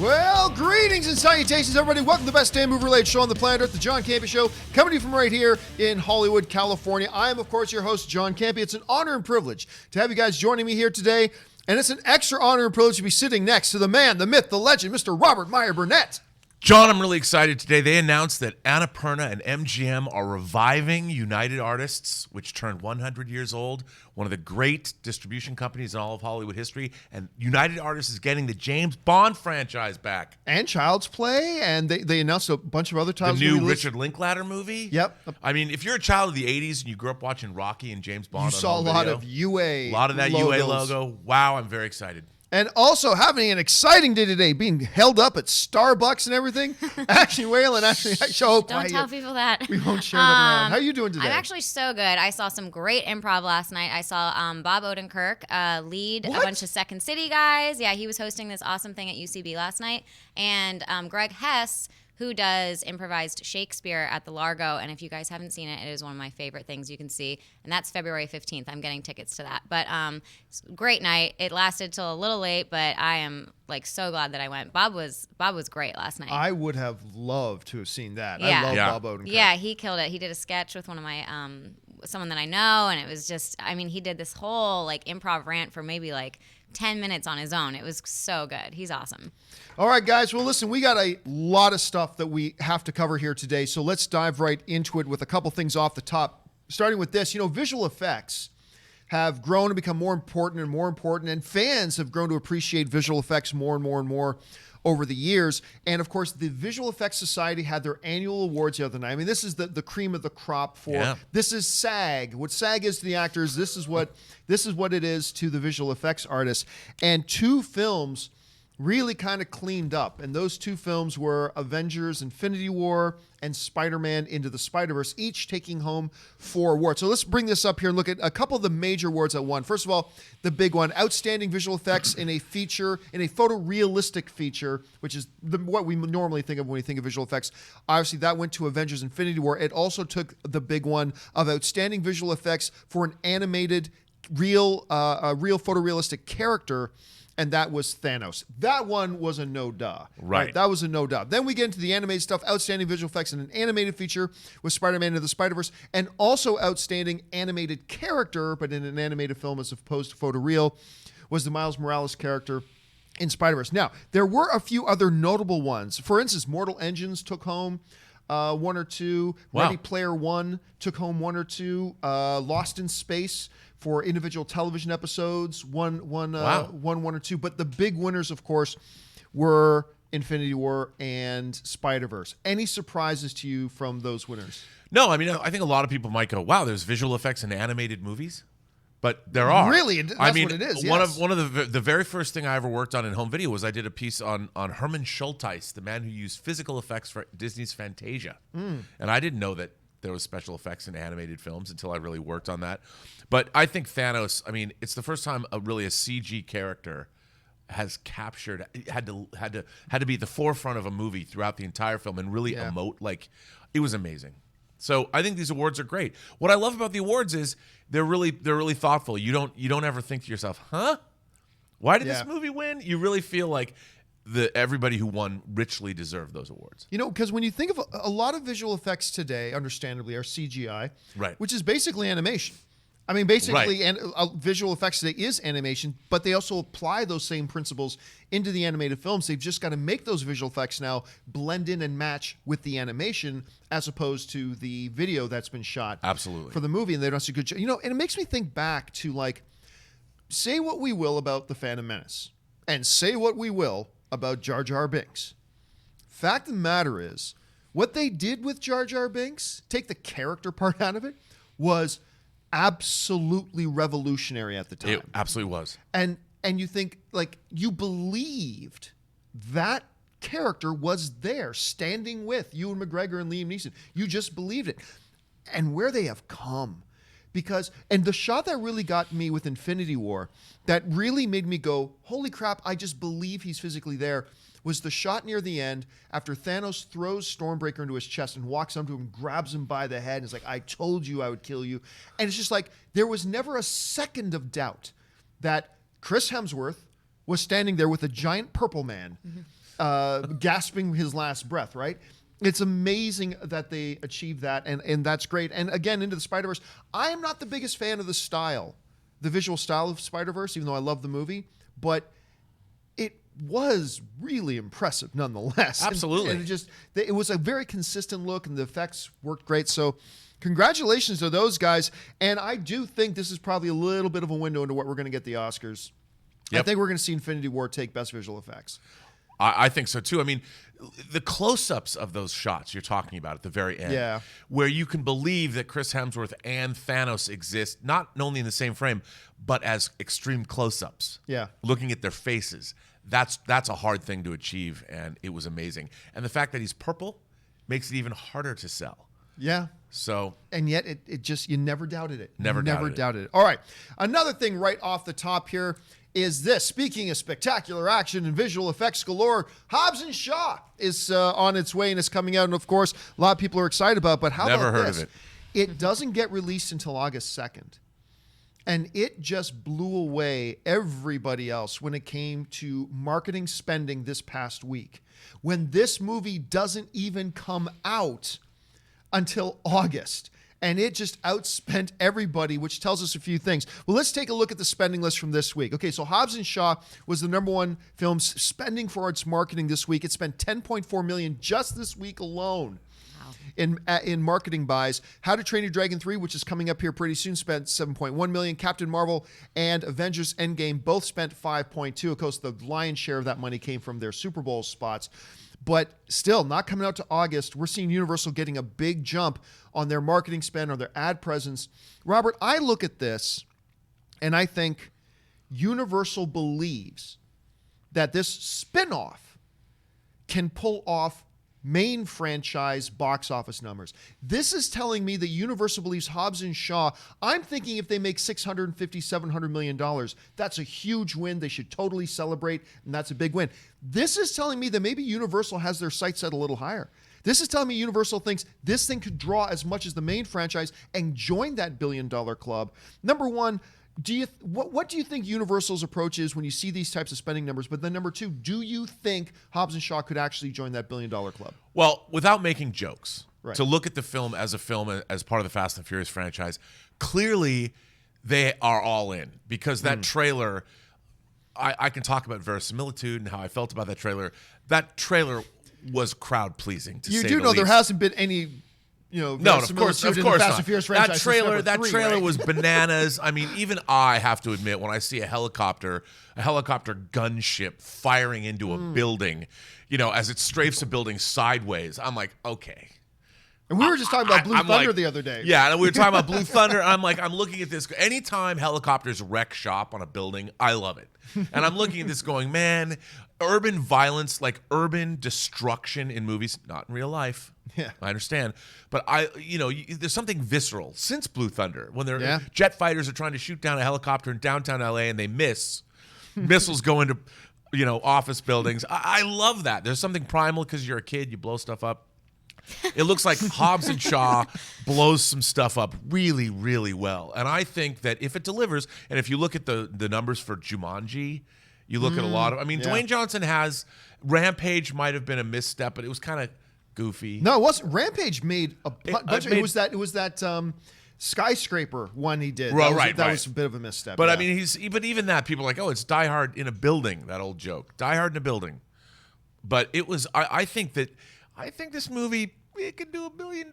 Well, greetings and salutations, everybody. Welcome to the best damn movie-related show on the planet Earth, the John Campea Show, coming to you from right here in Hollywood, California. I am, of course, your host, John Campea. It's an honor and privilege to have you guys joining me here today, and it's an extra honor and privilege to be sitting next to the man, the myth, the legend, Mr. Robert Meyer Burnett. John, I'm really excited today. They announced that Annapurna and MGM are reviving United Artists, which turned 100 years old, one of the great distribution companies in all of Hollywood history. And United Artists is getting the James Bond franchise back. And Child's Play, and they announced a bunch of other titles. The new Richard Linklater movie? Yep. I mean, if you're a child of the 80s and you grew up watching Rocky and James Bond, you saw a lot of UA A lot of that logos. UA logo. Wow, I'm very excited. And also having an exciting day today, being held up at Starbucks and everything. Ashley Whalen, Ashley, Don't tell people that. We won't share that around. How are you doing today? I'm actually so good. I saw some great improv last night. I saw Bob Odenkirk lead a bunch of Second City guys. Yeah, he was hosting this awesome thing at UCB last night. And Greg Hess, who does improvised Shakespeare at the Largo. And if you guys haven't seen it, it is one of my favorite things you can see. And that's February 15th. I'm getting tickets to that. But great night. It lasted till a little late, but I am like so glad that I went. Bob was great last night. I would have loved to have seen that. Yeah. I love Bob Odenkirk. Yeah, he killed it. He did a sketch with one of my someone that I know, and it was just, I mean, he did this whole like improv rant for maybe like 10 minutes on his own. It was so good. He's awesome. All right, guys. Well, listen, we got a lot of stuff that we have to cover here today, so let's dive right into it with a couple things off the top. Starting with this, visual effects have grown to become more important, and fans have grown to appreciate visual effects more and more over the years. And of course, the Visual Effects Society had their annual awards the other night. I mean, this is the cream of the crop for This is SAG. What SAG is to the actors, this is what it is to the visual effects artists. And two films really kind of cleaned up. And those two films were Avengers Infinity War and Spider-Man Into the Spider-Verse, each taking home 4 awards. So let's bring this up here and look at a couple of the major awards that won. First of all, the big one, Outstanding Visual Effects in a photorealistic feature, which is what we normally think of when we think of visual effects. Obviously, that went to Avengers Infinity War. It also took the big one of Outstanding Visual Effects for an animated, real photorealistic character, and that was Thanos. That one was a no-duh. Right. That was a no-duh. Then we get into the animated stuff, Outstanding Visual Effects in an animated feature with Spider-Man Into the Spider-Verse, and also Outstanding Animated Character, but in an animated film as opposed to photoreal, was the Miles Morales character in Spider-Verse. Now, there were a few other notable ones. For instance, Mortal Engines took home 1 or 2. Wow. Ready Player One took home 1 or 2. Lost in Space for individual television episodes, one or 2. But the big winners, of course, were Infinity War and Spider-Verse. Any surprises to you from those winners? No, I mean, I think a lot of people might go, wow, there's visual effects in animated movies. But there are. Really? That's what it is, yes. One of the very first thing I ever worked on in home video was I did a piece on Herman Schulteis, the man who used physical effects for Disney's Fantasia. And I didn't know that there was special effects in animated films until I really worked on that. But I think Thanos, I mean, it's the first time a CG character has captured, had to be at the forefront of a movie throughout the entire film and really emote. Like, it was amazing. So I think these awards are great. What I love about the awards is they're really thoughtful. You don't ever think to yourself, huh? Why did this movie win? You really feel like everybody who won richly deserved those awards. Because when you think of a lot of visual effects today, understandably, are CGI, right? Which is basically animation. I mean, basically, visual effects today is animation, but they also apply those same principles into the animated films. They've just got to make those visual effects now blend in and match with the animation as opposed to the video that's been shot for the movie, and they don't do a good job. And it makes me think back to, like, say what we will about The Phantom Menace, and say what we will about Jar Jar Binks. Fact of the matter is, what they did with Jar Jar Binks, take the character part out of it, was absolutely revolutionary at the time. It absolutely was. And you think, like, you believed that character was there standing with Ewan McGregor and Liam Neeson. You just believed it. And where they have come. And the shot that really got me with Infinity War, that really made me go, holy crap, I just believe he's physically there, was the shot near the end after Thanos throws Stormbreaker into his chest and walks up to him, grabs him by the head, and is like, I told you I would kill you. And it's just like, there was never a second of doubt that Chris Hemsworth was standing there with a giant purple man, gasping his last breath, right? It's amazing that they achieved that, and that's great. And again, Into the Spider-Verse, I am not the biggest fan of the visual style of Spider-Verse, even though I love the movie, but it was really impressive nonetheless. Absolutely. And it was a very consistent look, and the effects worked great. So congratulations to those guys. And I do think this is probably a little bit of a window into what we're going to get the Oscars. Yep. I think we're going to see Infinity War take Best Visual Effects. I think so too. I mean, the close-ups of those shots you're talking about at the very end, where you can believe that Chris Hemsworth and Thanos exist not only in the same frame, but as extreme close-ups. Yeah, looking at their faces. That's a hard thing to achieve, and it was amazing. And the fact that he's purple makes it even harder to sell. Yeah. So, and yet it just, you never doubted it. Never doubted it. All right. Another thing right off the top here is this. Speaking of spectacular action and visual effects galore, Hobbs and Shaw is on its way and is coming out. And of course, a lot of people are excited about it. But how Never about heard this? of it. It doesn't get released until August 2nd. And it just blew away everybody else when it came to marketing spending this past week. When this movie doesn't even come out until August. And it just outspent everybody, which tells us a few things. Well, let's take a look at the spending list from this week. Okay, so Hobbs and Shaw was the #1 film spending for its marketing this week. It spent $10.4 million just this week alone. In marketing buys. How to Train Your Dragon 3, which is coming up here pretty soon, spent $7.1 million. Captain Marvel and Avengers Endgame both spent $5.2. Of course, the lion's share of that money came from their Super Bowl spots. But still, not coming out to August. We're seeing Universal getting a big jump on their marketing spend, on their ad presence. Robert, I look at this and I think Universal believes that this spin-off can pull off main franchise box office numbers. This is telling me that Universal believes Hobbs and Shaw, I'm thinking if they make $650, $700 million, that's a huge win. They should totally celebrate, and that's a big win. This is telling me that maybe Universal has their sights set a little higher. This is telling me Universal thinks this thing could draw as much as the main franchise and join that billion-dollar club. Number one, what do you think Universal's approach is when you see these types of spending numbers? But then number two, do you think Hobbs and Shaw could actually join that billion-dollar club? Well, without making jokes, right, to look at the film as part of the Fast and Furious franchise, clearly they are all in because that trailer, I can talk about verisimilitude and how I felt about that trailer. That trailer was crowd-pleasing, to say the least. You do know there hasn't been any... no, of course not. That trailer was bananas. I mean, even I have to admit, when I see a helicopter gunship firing into a building, as it strafes a building sideways, I'm like, okay. And we were just talking about Blue Thunder the other day. Yeah, and we were talking about Blue Thunder. I'm looking at this. Anytime helicopters wreck shop on a building, I love it. And I'm looking at this going, man, urban violence, like urban destruction in movies, not in real life. Yeah, I understand. But there's something visceral since Blue Thunder when jet fighters are trying to shoot down a helicopter in downtown LA and they miss. Missiles go into, office buildings. I love that. There's something primal because you're a kid, you blow stuff up. It looks like Hobbs and Shaw blows some stuff up really, really well. And I think that if it delivers, and if you look at the numbers for Jumanji, you look at a lot of, Dwayne Johnson has, Rampage might have been a misstep, but it was kind of goofy. No, it wasn't. Rampage made a bunch. It was that skyscraper one he did. That was a bit of a misstep. But but even that, people are like, oh, it's Die Hard in a building. That old joke, Die Hard in a building. But it was. I think this movie, it could do $1 billion.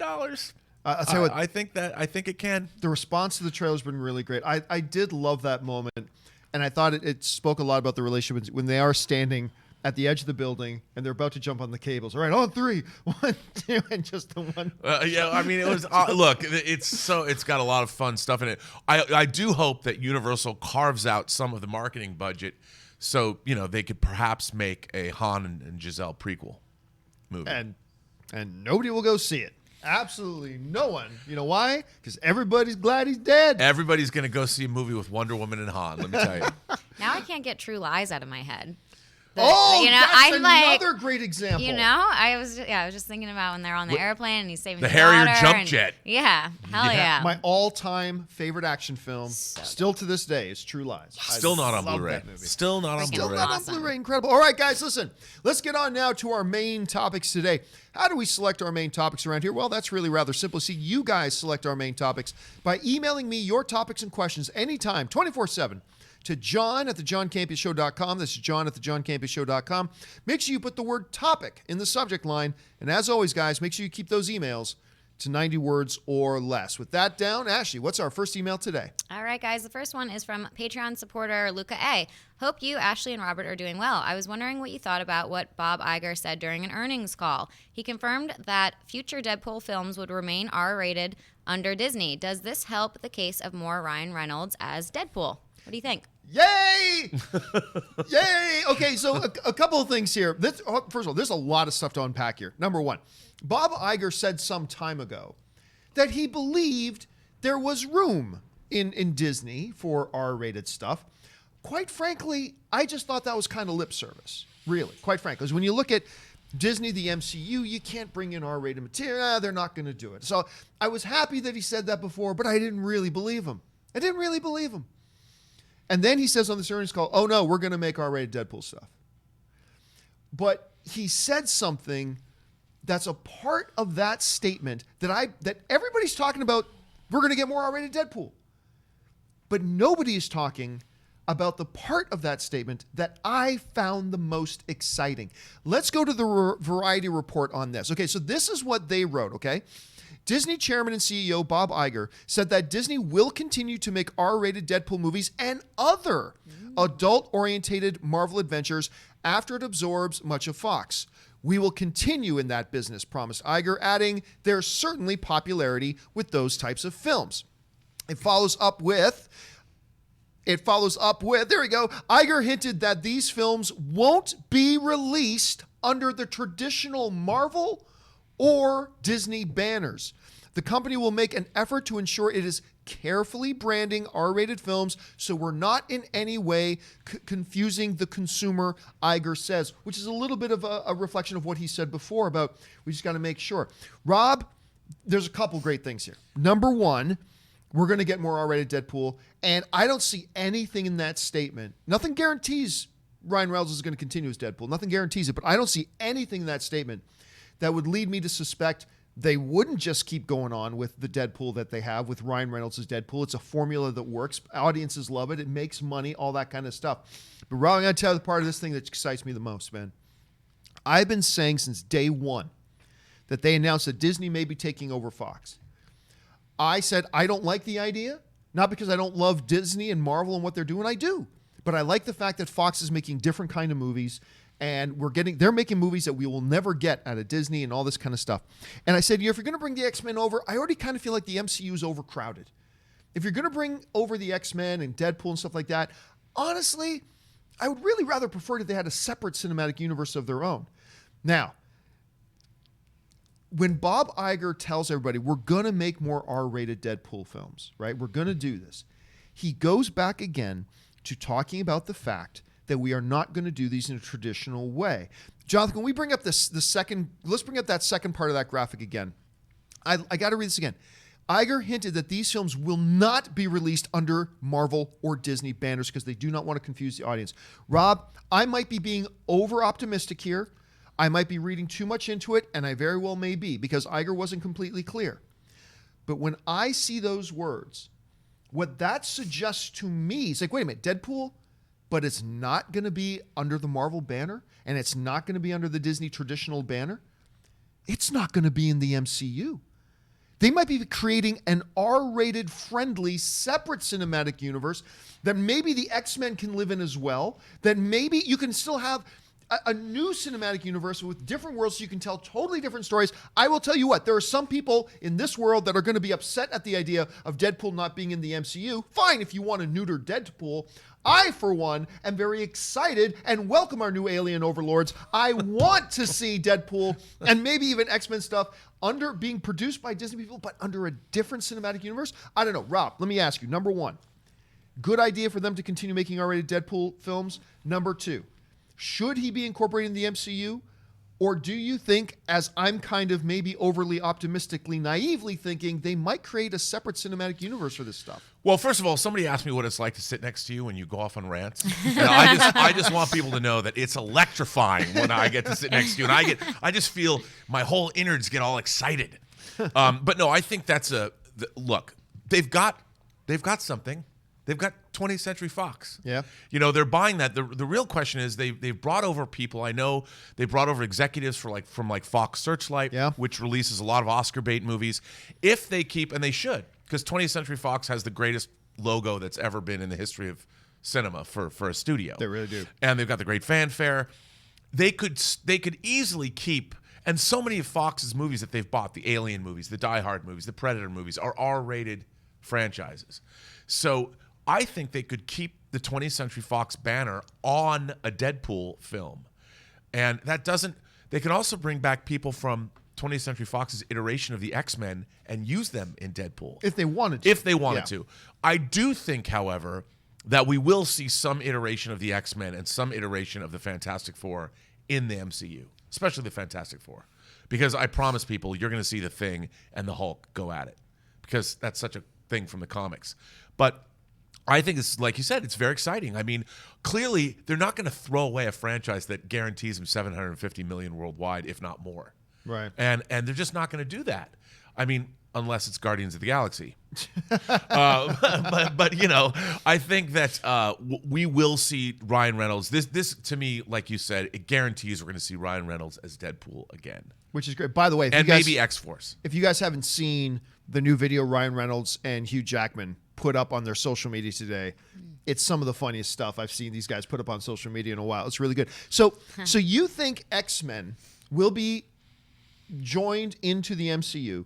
I'll tell you what. I think it can. The response to the trailer has been really great. I did love that moment, and I thought it spoke a lot about the relationship when they are standing at the edge of the building and they're about to jump on the cables. All right, on 3, 1, 2, and just the one. It was. Look, it's got a lot of fun stuff in it. I do hope that Universal carves out some of the marketing budget, so they could perhaps make a Han and Giselle prequel movie. And nobody will go see it. Absolutely no one. You know why? Because everybody's glad he's dead. Everybody's going to go see a movie with Wonder Woman and Han, let me tell you. Now I can't get True Lies out of my head. Oh, you know, that's I'm another like, great example. you know, I was just thinking about when they're on the airplane and he's saving The his Harrier daughter jump and- jet. Yeah, hell yeah. My all-time favorite action film, So still to this day, is True Lies. Still not on love Blu-ray. that movie. Still not on Freaking Still Blu-ray. not on Awesome. Blu-ray. Incredible. All right, guys, listen. Let's get on now to our main topics today. How do we select our main topics around here? Well, that's really rather simple. See, you guys select our main topics by emailing me your topics and questions anytime, 24/7, to john@thejohncampeashow.com. This is john@thejohncampeashow.com. Make sure you put the word topic in the subject line. And as always, guys, make sure you keep those emails to 90 words or less. With that down, Ashley, what's our first email today? All right, guys. The first one is from Patreon supporter Luca A. Hope you, Ashley, and Robert are doing well. I was wondering what you thought about what Bob Iger said during an earnings call. He confirmed that future Deadpool films would remain R-rated under Disney. Does this help the case of more Ryan Reynolds as Deadpool? What do you think? Yay! Yay! Okay, so a couple of things here. First of all, there's a lot of stuff to unpack here. Number one, Bob Iger said some time ago that he believed there was room in Disney for R-rated stuff. Quite frankly, I just thought that was kind of lip service, really, quite frankly. Because when you look at Disney, the MCU, you can't bring in R-rated material. They're not going to do it. So I was happy that he said that before, but I didn't really believe him. And then he says on this earnings call, oh no, we're going to make R-rated Deadpool stuff. But he said something that's a part of that statement that everybody's talking about. We're going to get more R-rated Deadpool. But nobody is talking about the part of that statement that I found the most exciting. Let's go to the Variety report on this. Okay, so this is what they wrote, okay? Disney chairman and CEO Bob Iger said that Disney will continue to make R-rated Deadpool movies and other adult-oriented Marvel adventures after it absorbs much of Fox. We will continue in that business, promised Iger, adding there's certainly popularity with those types of films. It follows up with, there we go, Iger hinted that these films won't be released under the traditional Marvel or Disney banners. The company will make an effort to ensure it is carefully branding R-rated films so we're not in any way confusing the consumer, Iger says, which is a little bit of a reflection of what he said before about we just got to make sure. Rob, there's a couple great things here. Number one, we're going to get more R-rated Deadpool, and I don't see anything in that statement. Nothing guarantees Ryan Reynolds is going to continue as Deadpool. Nothing guarantees it, but I don't see anything in that statement that would lead me to suspect they wouldn't just keep going on with the Deadpool that they have with Ryan Reynolds as Deadpool. It's a formula that works. Audiences love it. It makes money, all that kind of stuff. But Rob, I'm going to tell you the part of this thing that excites me the most, man. I've been saying since day one that they announced that Disney may be taking over Fox. I said I don't like the idea, not because I don't love Disney and Marvel and what they're doing. I do. But I like the fact that Fox is making different kind of movies. And they're making movies that we will never get out of Disney and all this kind of stuff. And I said, if you're going to bring the X-Men over, I already kind of feel like the MCU is overcrowded. If you're going to bring over the X-Men and Deadpool and stuff like that, honestly, I would really rather prefer that they had a separate cinematic universe of their own. Now, when Bob Iger tells everybody, we're going to make more R-rated Deadpool films, right? We're going to do this. He goes back again to talking about the fact that we are not going to do these in a traditional way. Jonathan, can we bring up let's bring up that second part of that graphic again. I got to read this again. Iger hinted that these films will not be released under Marvel or Disney banners because they do not want to confuse the audience. Rob, I might be being over-optimistic here. I might be reading too much into it, and I very well may be because Iger wasn't completely clear. But when I see those words, what that suggests to me is like, wait a minute, Deadpool, but it's not going to be under the Marvel banner, and it's not going to be under the Disney traditional banner. It's not going to be in the MCU. They might be creating an R-rated friendly separate cinematic universe that maybe the X-Men can live in as well, that maybe you can still have a new cinematic universe with different worlds so you can tell totally different stories. I will tell you what, there are some people in this world that are going to be upset at the idea of Deadpool not being in the MCU. Fine, if you want to neuter Deadpool. I, for one, am very excited and welcome our new alien overlords. I want to see Deadpool and maybe even X-Men stuff being produced by Disney people, but under a different cinematic universe. I don't know. Rob, let me ask you. Number one, good idea for them to continue making R-rated Deadpool films. Number two, Should he be incorporated in the MCU? Or do you think, as I'm kind of maybe overly optimistically, naively thinking, they might create a separate cinematic universe for this stuff? Well, first of all, somebody asked me what it's like to sit next to you when you go off on rants. And I just want people to know that it's electrifying when I get to sit next to you, and I just feel my whole innards get all excited. But no, I think that's look. They've got something. They've got 20th Century Fox. Yeah. They're buying that. The real question is they've brought over people. I know they brought over executives from Fox Searchlight, which releases a lot of Oscar bait movies. If they keep, and they should, because 20th Century Fox has the greatest logo that's ever been in the history of cinema for a studio. They really do. And they've got the great fanfare. They could easily keep, and so many of Fox's movies that they've bought, the Alien movies, the Die Hard movies, the Predator movies, are R-rated franchises. So I think they could keep the 20th Century Fox banner on a Deadpool film. And they can also bring back people from 20th Century Fox's iteration of the X-Men and use them in Deadpool. If they wanted to. To. I do think, however, that we will see some iteration of the X-Men and some iteration of the Fantastic Four in the MCU, especially the Fantastic Four. Because I promise people, you're going to see the Thing and the Hulk go at it. Because that's such a thing from the comics. But I think it's, like you said, it's very exciting. I mean, clearly they're not going to throw away a franchise that guarantees them $750 million worldwide, if not more. Right. And they're just not going to do that. I mean, unless it's Guardians of the Galaxy. but I think that we will see Ryan Reynolds. This to me, like you said, it guarantees we're going to see Ryan Reynolds as Deadpool again. Which is great. By the way, and maybe X-Force. If you guys haven't seen the new video Ryan Reynolds and Hugh Jackman put up on their social media today, it's some of the funniest stuff I've seen these guys put up on social media in a while. It's really good. So you think X-Men will be joined into the MCU?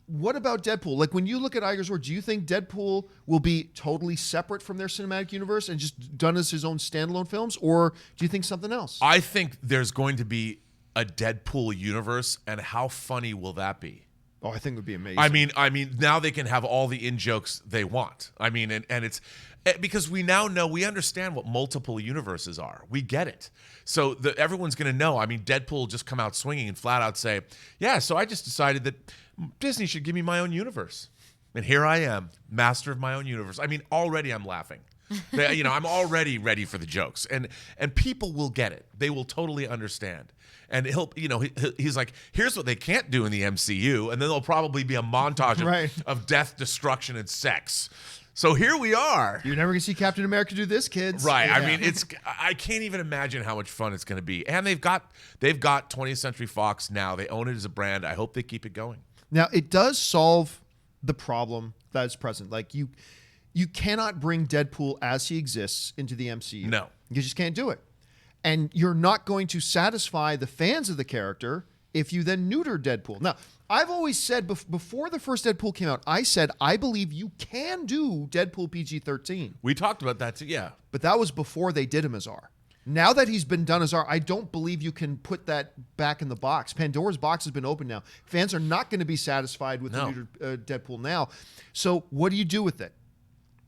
What about Deadpool? Like, when you look at Iger's work, do you think Deadpool will be totally separate from their cinematic universe and just done as his own standalone films, or do you think something else? I think there's going to be a Deadpool universe, and how funny will that be? Oh, I think it would be amazing. I mean, now they can have all the in-jokes they want. I mean, and it's because we now know, we understand what multiple universes are. We get it. So everyone's going to know. I mean, Deadpool will just come out swinging and flat out say, yeah, so I just decided that Disney should give me my own universe. And here I am, master of my own universe. I mean, already I'm laughing. I'm already ready for the jokes. And people will get it. They will totally understand. And he's like, here's what they can't do in the MCU, and then there'll probably be a montage of death, destruction, and sex. So here we are. You're never gonna see Captain America do this, kids. Right. Yeah. I mean, I can't even imagine how much fun it's gonna be. And they've got 20th Century Fox now. They own it as a brand. I hope they keep it going. Now, it does solve the problem that is present. Like, you cannot bring Deadpool as he exists into the MCU. No. You just can't do it. And you're not going to satisfy the fans of the character if you then neuter Deadpool. Now, I've always said, before the first Deadpool came out, I said, I believe you can do Deadpool PG-13. We talked about that too, yeah. But that was before they did him as R. Now that he's been done as R, I don't believe you can put that back in the box. Pandora's box has been opened now. Fans are not going to be satisfied with the neutered Deadpool now. So what do you do with it?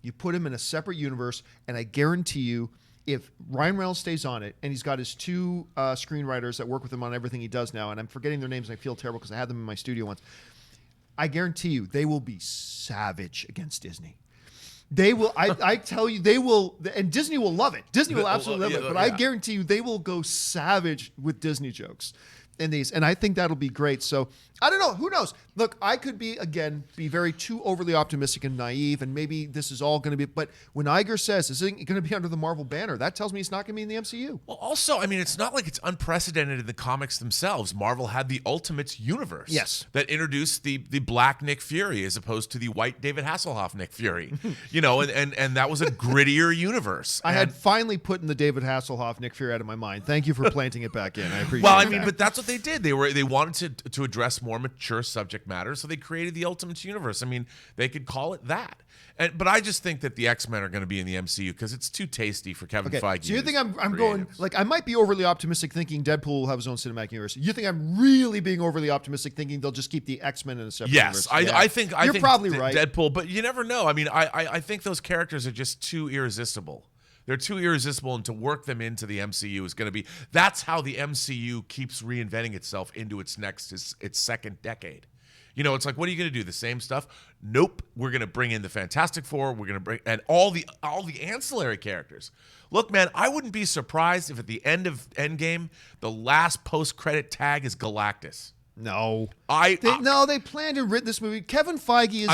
You put him in a separate universe, and I guarantee you, if Ryan Reynolds stays on it, and he's got his two screenwriters that work with him on everything he does now, and I'm forgetting their names and I feel terrible because I had them in my studio once, I guarantee you they will be savage against Disney. They will, I tell you, they will, and Disney will love it. Disney will absolutely love it, but I guarantee you they will go savage with Disney jokes in these, and I think that'll be great. So I don't know, who knows? Look, I could be very too overly optimistic and naive, and maybe this is all going to be, but when Iger says this isn't going to be under the Marvel banner, that tells me it's not going to be in the MCU. Well, also, I mean, it's not like it's unprecedented in the comics themselves. Marvel had the Ultimates universe, that introduced the black Nick Fury as opposed to the white David Hasselhoff Nick Fury, and that was a grittier universe. I had finally put in the David Hasselhoff Nick Fury out of my mind. Thank you for planting it back in. I appreciate it. Well, I mean, but that's what they did. They wanted to address more mature subject matter, so they created the Ultimates universe. I mean, they could call it that. But I just think that the X-Men are going to be in the MCU because it's too tasty for Kevin Feige. So you think I'm going, like, I might be overly optimistic thinking Deadpool will have his own cinematic universe. You think I'm really being overly optimistic thinking they'll just keep the X-Men in a separate universe? Yes, I think you're probably right. Deadpool, but you never know. I mean, I think those characters are just too irresistible They're too irresistible, and to work them into the MCU is going to be. That's how the MCU keeps reinventing itself into its second decade. You know, it's like, what are you going to do? The same stuff? Nope. We're going to bring in the Fantastic Four. We're going to bring and all the ancillary characters. Look, man, I wouldn't be surprised if at the end of Endgame, the last post-credit tag is Galactus. No, they planned and written this movie. Kevin Feige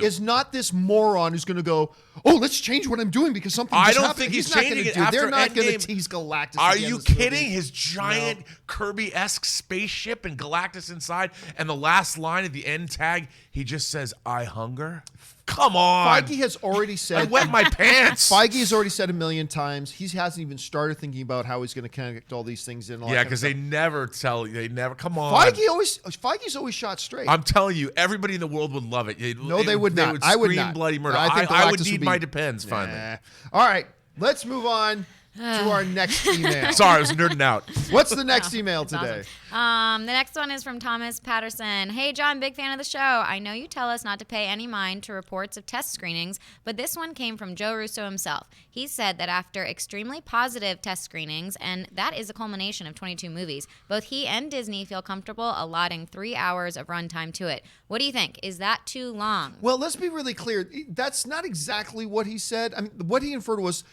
is not this moron who's going to go, oh, let's change what I'm doing because something just happened. Think he's not changing it do. after They're not going to Endgame. tease Galactus. Are you kidding? His giant Kirby-esque spaceship and Galactus inside, and the last line of the end tag, he just says, "I hunger." Come on. Feige has already said. I wet my pants. Feige has already said 1,000,000 times. He hasn't even started thinking about how he's going to connect all these things in. Yeah, because they never tell you. They never. Come on. Feige's always shot straight. I'm telling you, everybody in the world would love it. They would not. I would scream not. Bloody murder. No, I would need my depends finally. All right, let's move on to our next email. Sorry, I was nerding out. What's the next email today? Awesome. The next one is from Thomas Patterson. Hey, John, big fan of the show. I know you tell us not to pay any mind to reports of test screenings, but this one came from Joe Russo himself. He said that after extremely positive test screenings, and that is a culmination of 22 movies, both he and Disney feel comfortable allotting 3 hours of runtime to it. What do you think? Is that too long? Well, let's be really clear. That's not exactly what he said. I mean, what he inferred was,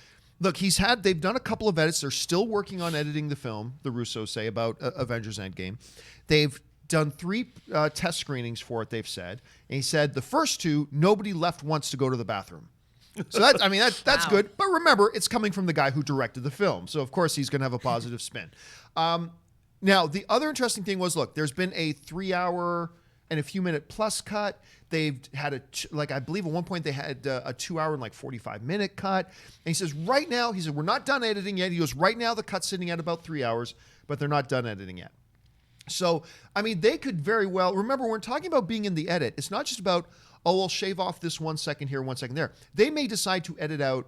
look, they've done a couple of edits. They're still working on editing the film, the Russos say, about Avengers Endgame. They've done 3 test screenings for it, they've said. And he said the first 2, nobody left once to go to the bathroom. So that's Wow. good. But remember, it's coming from the guy who directed the film. So, of course, he's going to have a positive spin. Now, the other interesting thing was, look, there's been a 3-hour and a few minute plus cut. They've had I believe at one point they had a 2-hour and 45-minute cut. And he says, right now, we're not done editing yet. He goes, right now the cut's sitting at about 3 hours, but they're not done editing yet. So, I mean, they could very well, remember, when we're talking about being in the edit, it's not just about, oh, we'll shave off this 1 second here, 1 second there. They may decide to edit out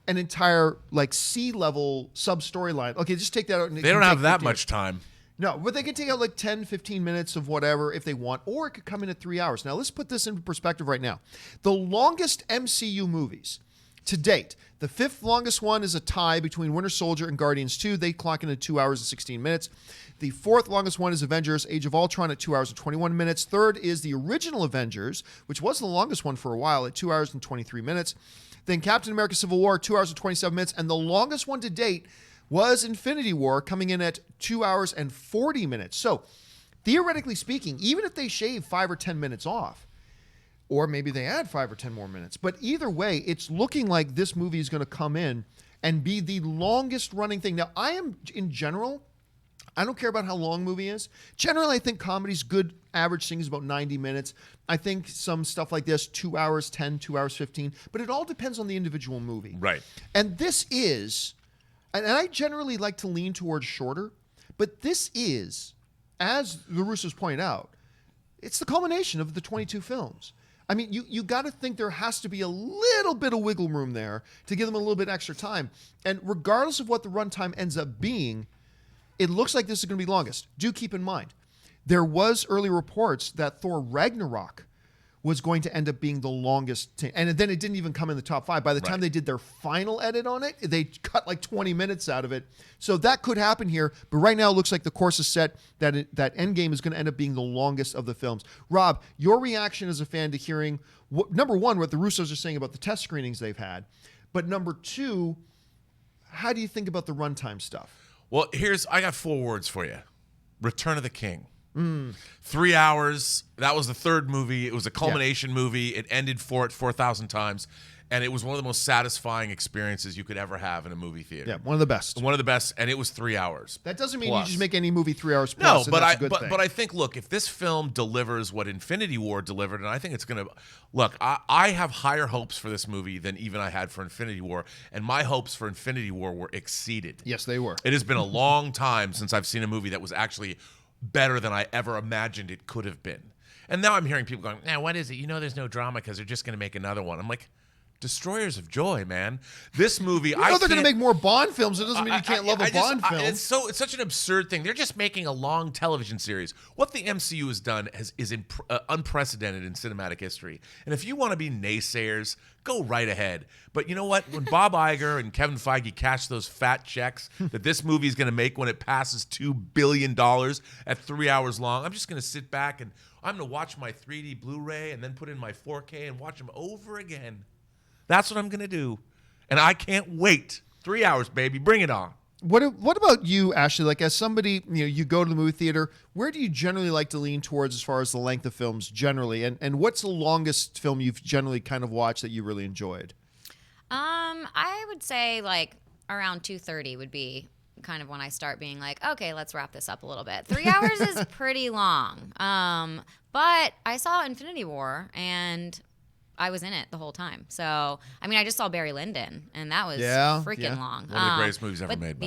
an entire C-level sub-storyline. Okay, just take that out. They don't have that much time. No, but they can take out 10, 15 minutes of whatever if they want, or it could come in at 3 hours. Now, let's put this into perspective right now. The longest MCU movies to date, the 5th longest one is a tie between Winter Soldier and Guardians 2. They clock in at 2 hours and 16 minutes. The 4th longest one is Avengers Age of Ultron at 2 hours and 21 minutes. 3rd is the original Avengers, which was the longest one for a while at 2 hours and 23 minutes. Then Captain America Civil War, 2 hours and 27 minutes. And the longest one to date was Infinity War, coming in at 2 hours and 40 minutes. So, theoretically speaking, even if they shave 5 or 10 minutes off, or maybe they add 5 or 10 more minutes, but either way, it's looking like this movie is going to come in and be the longest running thing. Now, in general, I don't care about how long a movie is. Generally, I think comedy's good average thing is about 90 minutes. I think some stuff like this, 2 hours 10, 2 hours 15, but it all depends on the individual movie. Right. And this is... And I generally like to lean towards shorter, but this is, as the Russos pointed out, it's the culmination of the 22 films. I mean, you got to think there has to be a little bit of wiggle room there to give them a little bit extra time. And regardless of what the runtime ends up being, it looks like this is going to be longest. Do keep in mind, there was early reports that Thor Ragnarok was going to end up being the longest. And then it didn't even come in the top 5. By the time they did their final edit on it, they cut 20 minutes out of it. So that could happen here. But right now it looks like the course is set that Endgame is going to end up being the longest of the films. Rob, your reaction as a fan to hearing, number one, what the Russos are saying about the test screenings they've had. But number 2, how do you think about the runtime stuff? Well, I got 4 words for you. Return of the King. 3 hours. That was the 3rd movie. It was a culmination movie. It ended 4,000 times. And it was one of the most satisfying experiences you could ever have in a movie theater. Yeah, one of the best. One of the best. And it was 3 hours. That doesn't mean plus. you just make any movie 3 hours plus. No, but I think, look, if this film delivers what Infinity War delivered, and I think it's going to look, I have higher hopes for this movie than even I had for Infinity War, and my hopes for Infinity War were exceeded. Yes, they were. It has been a long time since I've seen a movie that was actually better than I ever imagined it could have been. And now I'm hearing people going, what is it? There's no drama because they're just going to make another one. I'm like, Destroyers of Joy, man. This movie, You know they're going to make more Bond films. It doesn't mean you can't love a Bond film. It's such an absurd thing. They're just making a long television series. What the MCU has done is unprecedented in cinematic history. And if you want to be naysayers, go right ahead. But you know what? When Bob Iger and Kevin Feige cash those fat checks that this movie is going to make when it passes $2 billion at 3 hours long, I'm just going to sit back and I'm going to watch my 3D Blu-ray and then put in my 4K and watch them over again. That's what I'm going to do. And I can't wait. 3 hours, baby. Bring it on. What about you, Ashley? Like, as somebody, you go to the movie theater, where do you generally like to lean towards as far as the length of films generally? And what's the longest film you've generally kind of watched that you really enjoyed? I would say like around 2:30 would be kind of when I start being like, okay, let's wrap this up a little bit. 3 hours is pretty long. But I saw Infinity War and I was in it the whole time. So, I mean, I just saw Barry Lyndon, and that was freaking long. One of the greatest movies ever made.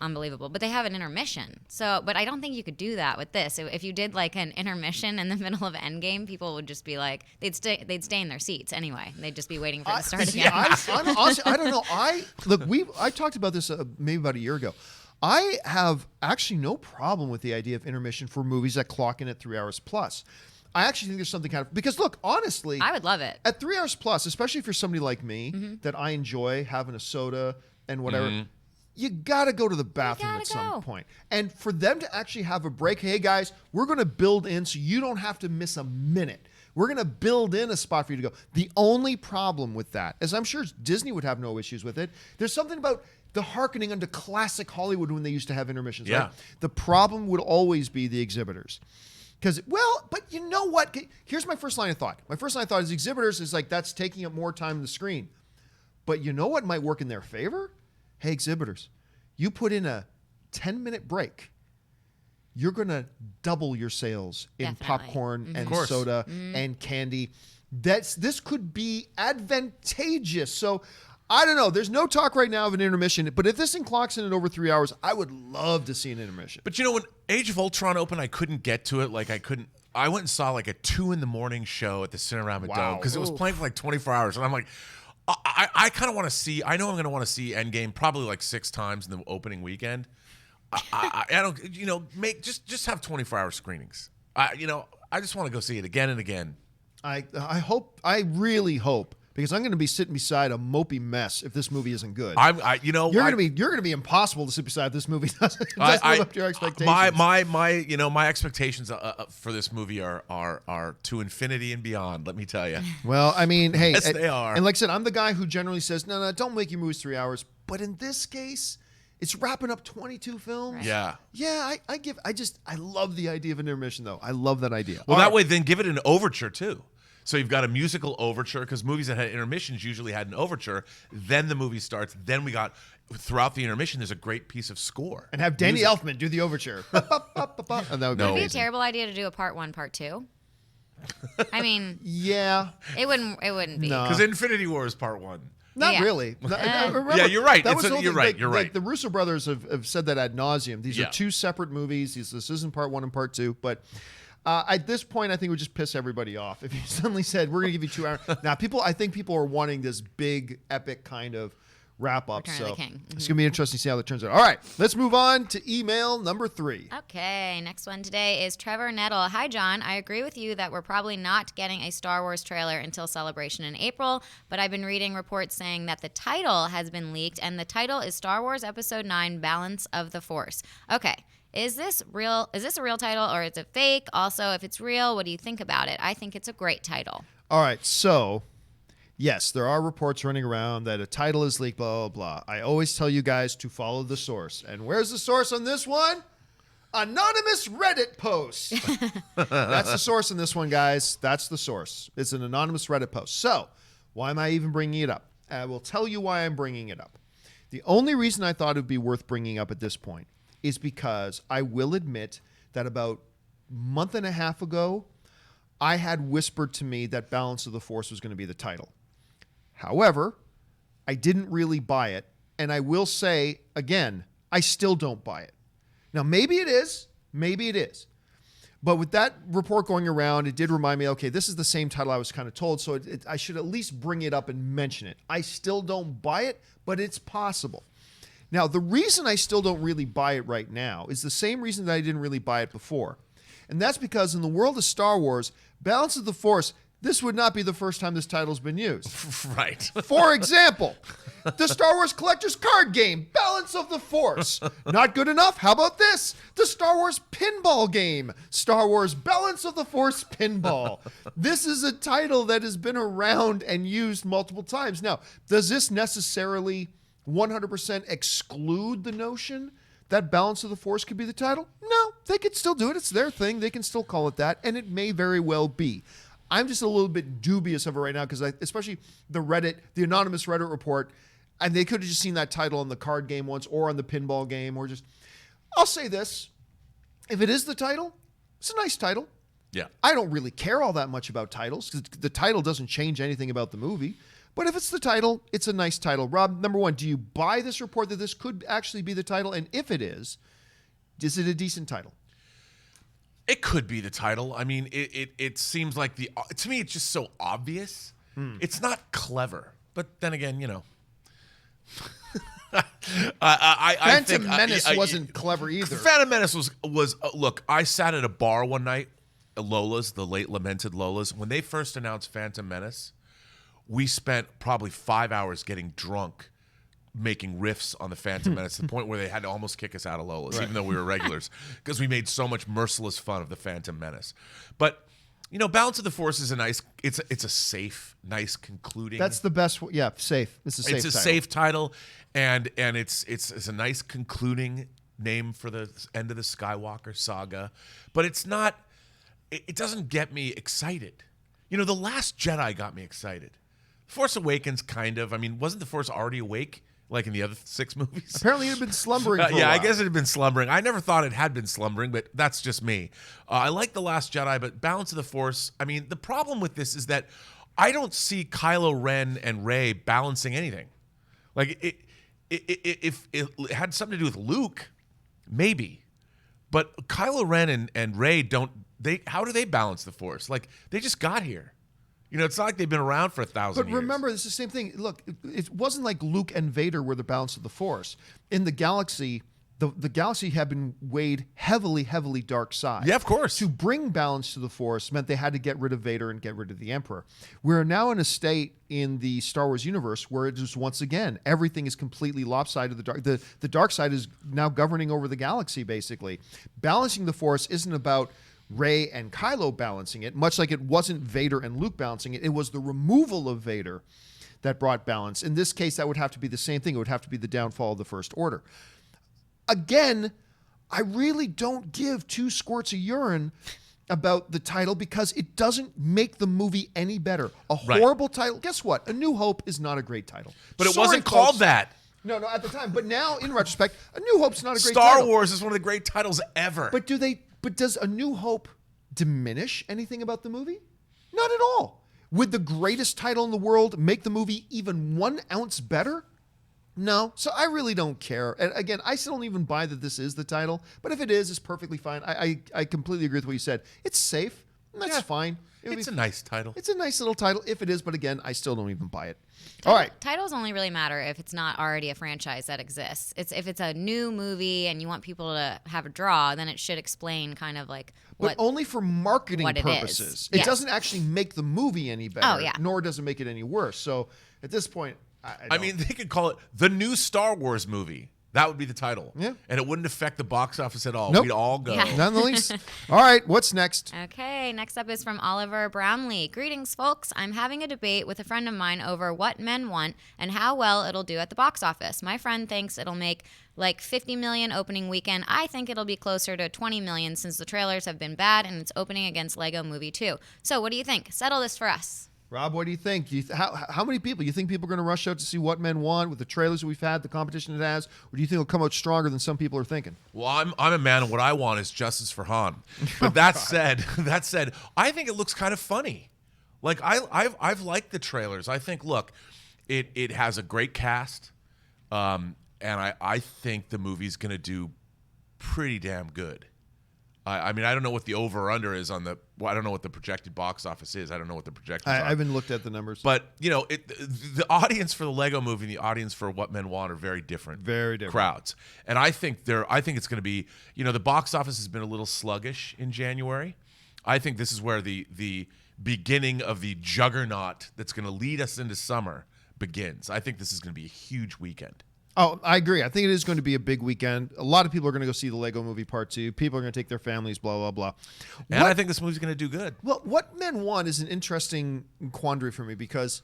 Unbelievable. But they have an intermission. So, but I don't think you could do that with this. If you did like an intermission in the middle of Endgame, people would just be like, they'd stay in their seats anyway. They'd just be waiting for it to start again. Honestly, I don't know. I talked about this maybe about a year ago. I have actually no problem with the idea of intermission for movies that clock in at 3 hours plus. I actually think there's something kind of, because look, honestly, I would love it at 3 hours plus, especially if you're somebody like me that I enjoy having a soda and whatever. You got to go to the bathroom at some point. And for them to actually have a break, hey guys, we're going to build in so you don't have to miss a minute. We're going to build in a spot for you to go. The only problem with that, as I'm sure Disney would have no issues with it, there's something about the hearkening unto classic Hollywood when they used to have intermissions. Yeah. Right? The problem would always be the exhibitors. Because, but you know what? Here's my first line of thought. My first line of thought is exhibitors is like, that's taking up more time on the screen. But you know what might work in their favor? Hey, exhibitors, you put in a 10-minute break. You're going to double your sales in popcorn and soda and candy. This could be advantageous. So, I don't know. There's no talk right now of an intermission, but if this thing clocks in at over 3 hours, I would love to see an intermission. But when Age of Ultron opened, I couldn't get to it. I went and saw like a 2 a.m. show at the Cinerama Dome because it was playing for like 24 hours. And I'm like, I kind of want to see, I know I'm going to want to see Endgame probably like 6 times in the opening weekend. I don't, just have 24-hour screenings. I just want to go see it again and again. I really hope. Because I'm going to be sitting beside a mopey mess if this movie isn't good. You're going to be impossible to sit beside if this movie doesn't live up to your expectations. My expectations for this movie are to infinity and beyond. Let me tell you. Well, I mean, hey, yes, they are. And like I said, I'm the guy who generally says, no, don't make your movies 3 hours. But in this case, it's wrapping up 22 films. Right. Yeah. I love the idea of an intermission though. I love that idea. Well, that way, then give it an overture too. So you've got a musical overture, because movies that had intermissions usually had an overture. Then the movie starts. Then we got, throughout the intermission, there's a great piece of score. And have Danny Elfman do the overture. And that would be a terrible idea to do a part 1, part 2. I mean, yeah, it wouldn't be. Because Infinity War is part 1. Not really. Yeah, you're right. You're right. Like the Russo brothers have said that ad nauseum. These are 2 separate movies. This isn't part 1 and part 2, but. At this point, I think it would just piss everybody off if you suddenly said, we're going to give you 2 hours. Now, I think people are wanting this big, epic kind of wrap up. Return of the King. It's going to be interesting to see how that turns out. All right, let's move on to email number 3. Okay, next one today is Trevor Nettle. Hi, John. I agree with you that we're probably not getting a Star Wars trailer until Celebration in April, but I've been reading reports saying that the title has been leaked, and the title is Star Wars Episode 9, Balance of the Force. Okay. Is this real? Is this a real title or is it fake? Also, if it's real, what do you think about it? I think it's a great title. All right, so yes, there are reports running around that a title is leaked, blah, blah, blah. I always tell you guys to follow the source. And where's the source on this one? Anonymous Reddit post. That's the source in this one, guys. That's the source. It's an anonymous Reddit post. So why am I even bringing it up? I will tell you why I'm bringing it up. The only reason I thought it would be worth bringing up at this point is because I will admit that about a month and a half ago, I had whispered to me that Balance of the Force was going to be the title. However, I didn't really buy it. And I will say, again, I still don't buy it. Now, maybe it is. Maybe it is. But with that report going around, it did remind me, okay, this is the same title I was kind of told, so I should at least bring it up and mention it. I still don't buy it, but it's possible. Now, the reason I still don't really buy it right now is the same reason that I didn't really buy it before. And that's because in the world of Star Wars, Balance of the Force, this would not be the first time this title's been used. Right. For example, the Star Wars Collector's Card Game, Balance of the Force. Not good enough? How about this? The Star Wars Pinball Game, Star Wars Balance of the Force Pinball. This is a title that has been around and used multiple times. Now, does this necessarily 100% exclude the notion that Balance of the Force could be the title? No, they could still do it. It's their thing. They can still call it that, and it may very well be. I'm just a little bit dubious of it right now because especially the anonymous Reddit report, and they could have just seen that title on the card game once or on the pinball game or just, I'll say this. If it is the title, it's a nice title. Yeah. I don't really care all that much about titles because the title doesn't change anything about the movie. But if it's the title, it's a nice title. Rob, number one, do you buy this report that this could actually be the title? And if it is it a decent title? It could be the title. I mean, it seems like to me, it's just so obvious. It's not clever. But then again, Phantom Menace wasn't clever either. Phantom Menace was look, I sat at a bar one night, Lola's, the late lamented Lola's. When they first announced Phantom Menace, we spent probably 5 hours getting drunk making riffs on the Phantom Menace to the point where they had to almost kick us out of Lola's, even though we were regulars, because we made so much merciless fun of the Phantom Menace. But Balance of the Force is it's a safe, nice concluding. That's the best. Yeah, safe. It's a safe. It's a safe title, and it's a nice concluding name for the end of the Skywalker saga. But it's not. It doesn't get me excited. The Last Jedi got me excited. Force Awakens, kind of. I mean, wasn't the Force already awake? Like in the other 6 movies? Apparently it had been slumbering for a while. I guess it had been slumbering. I never thought it had been slumbering, but that's just me. I like The Last Jedi, but Balance of the Force, I mean, the problem with this is that I don't see Kylo Ren and Rey balancing anything. Like, if it had something to do with Luke, maybe. But Kylo Ren and Rey how do they balance the Force? Like, they just got here. It's not like they've been around for 1,000 years. But remember, it's the same thing. Look, it wasn't like Luke and Vader were the balance of the Force. In the galaxy, the galaxy had been weighed heavily, heavily dark side. Yeah, of course. To bring balance to the Force meant they had to get rid of Vader and get rid of the Emperor. We're now in a state in the Star Wars universe where it is, once again, everything is completely lopsided. The dark side is now governing over the galaxy, basically. Balancing the Force isn't about Rey and Kylo balancing it, much like it wasn't Vader and Luke balancing it. It was the removal of Vader that brought balance. In this case, that would have to be the same thing. It would have to be the downfall of the First Order. Again, I really don't give 2 squirts of urine about the title because it doesn't make the movie any better. A horrible title. Guess what? A New Hope is not a great title. But it wasn't called that. No, at the time. But now, in retrospect, A New Hope's not a great Star title. Wars is one of the great titles ever. But does A New Hope diminish anything about the movie? Not at all. Would the greatest title in the world make the movie even 1 ounce better? No. So I really don't care. And again, I still don't even buy that this is the title. But if it is, it's perfectly fine. I completely agree with what you said. It's safe. And that's fine. It's a nice title. It's a nice little title if it is. But again, I still don't even buy it. All right. Titles only really matter if it's not already a franchise that exists. If it's a new movie and you want people to have a draw, then it should explain kind of like But only for marketing purposes. It doesn't actually make the movie any better. Oh, yeah. Nor does it make it any worse. So at this point, I mean, they could call it the new Star Wars movie. That would be the title. Yeah. And it wouldn't affect the box office at all. Nope. We'd all go. Yeah. none the least. All right, what's next? Okay, next up is from Oliver Brownlee. Greetings, folks. I'm having a debate with a friend of mine over what Men Want and how well it'll do at the box office. My friend thinks it'll make like 50 million opening weekend. I think it'll be closer to 20 million since the trailers have been bad and it's opening against Lego Movie 2. So what do you think? Settle this for us. Rob, what do you think? How many people? You think people are going to rush out to see What Men Want with the trailers that we've had, the competition it has, or do you think it'll come out stronger than some people are thinking? Well, I'm a man, and what I want is justice for Han. But that said, I think it looks kind of funny. Like I've liked the trailers. I think it has a great cast, and I think the movie's going to do pretty damn good. I mean, I don't know what the over or under is on the. Well, I don't know what the projected box office is. I don't know what the projections are. I haven't looked at the numbers. But the audience for the Lego Movie and the audience for What Men Want are very different. Very different crowds. And I think it's going to be. The box office has been a little sluggish in January. I think this is where the beginning of the juggernaut that's going to lead us into summer begins. I think this is going to be a huge weekend. Oh, I agree. I think it is going to be a big weekend. A lot of people are going to go see the Lego Movie Part 2. People are going to take their families, blah, blah, blah. And I think this movie's going to do good. Well, What Men Want is an interesting quandary for me because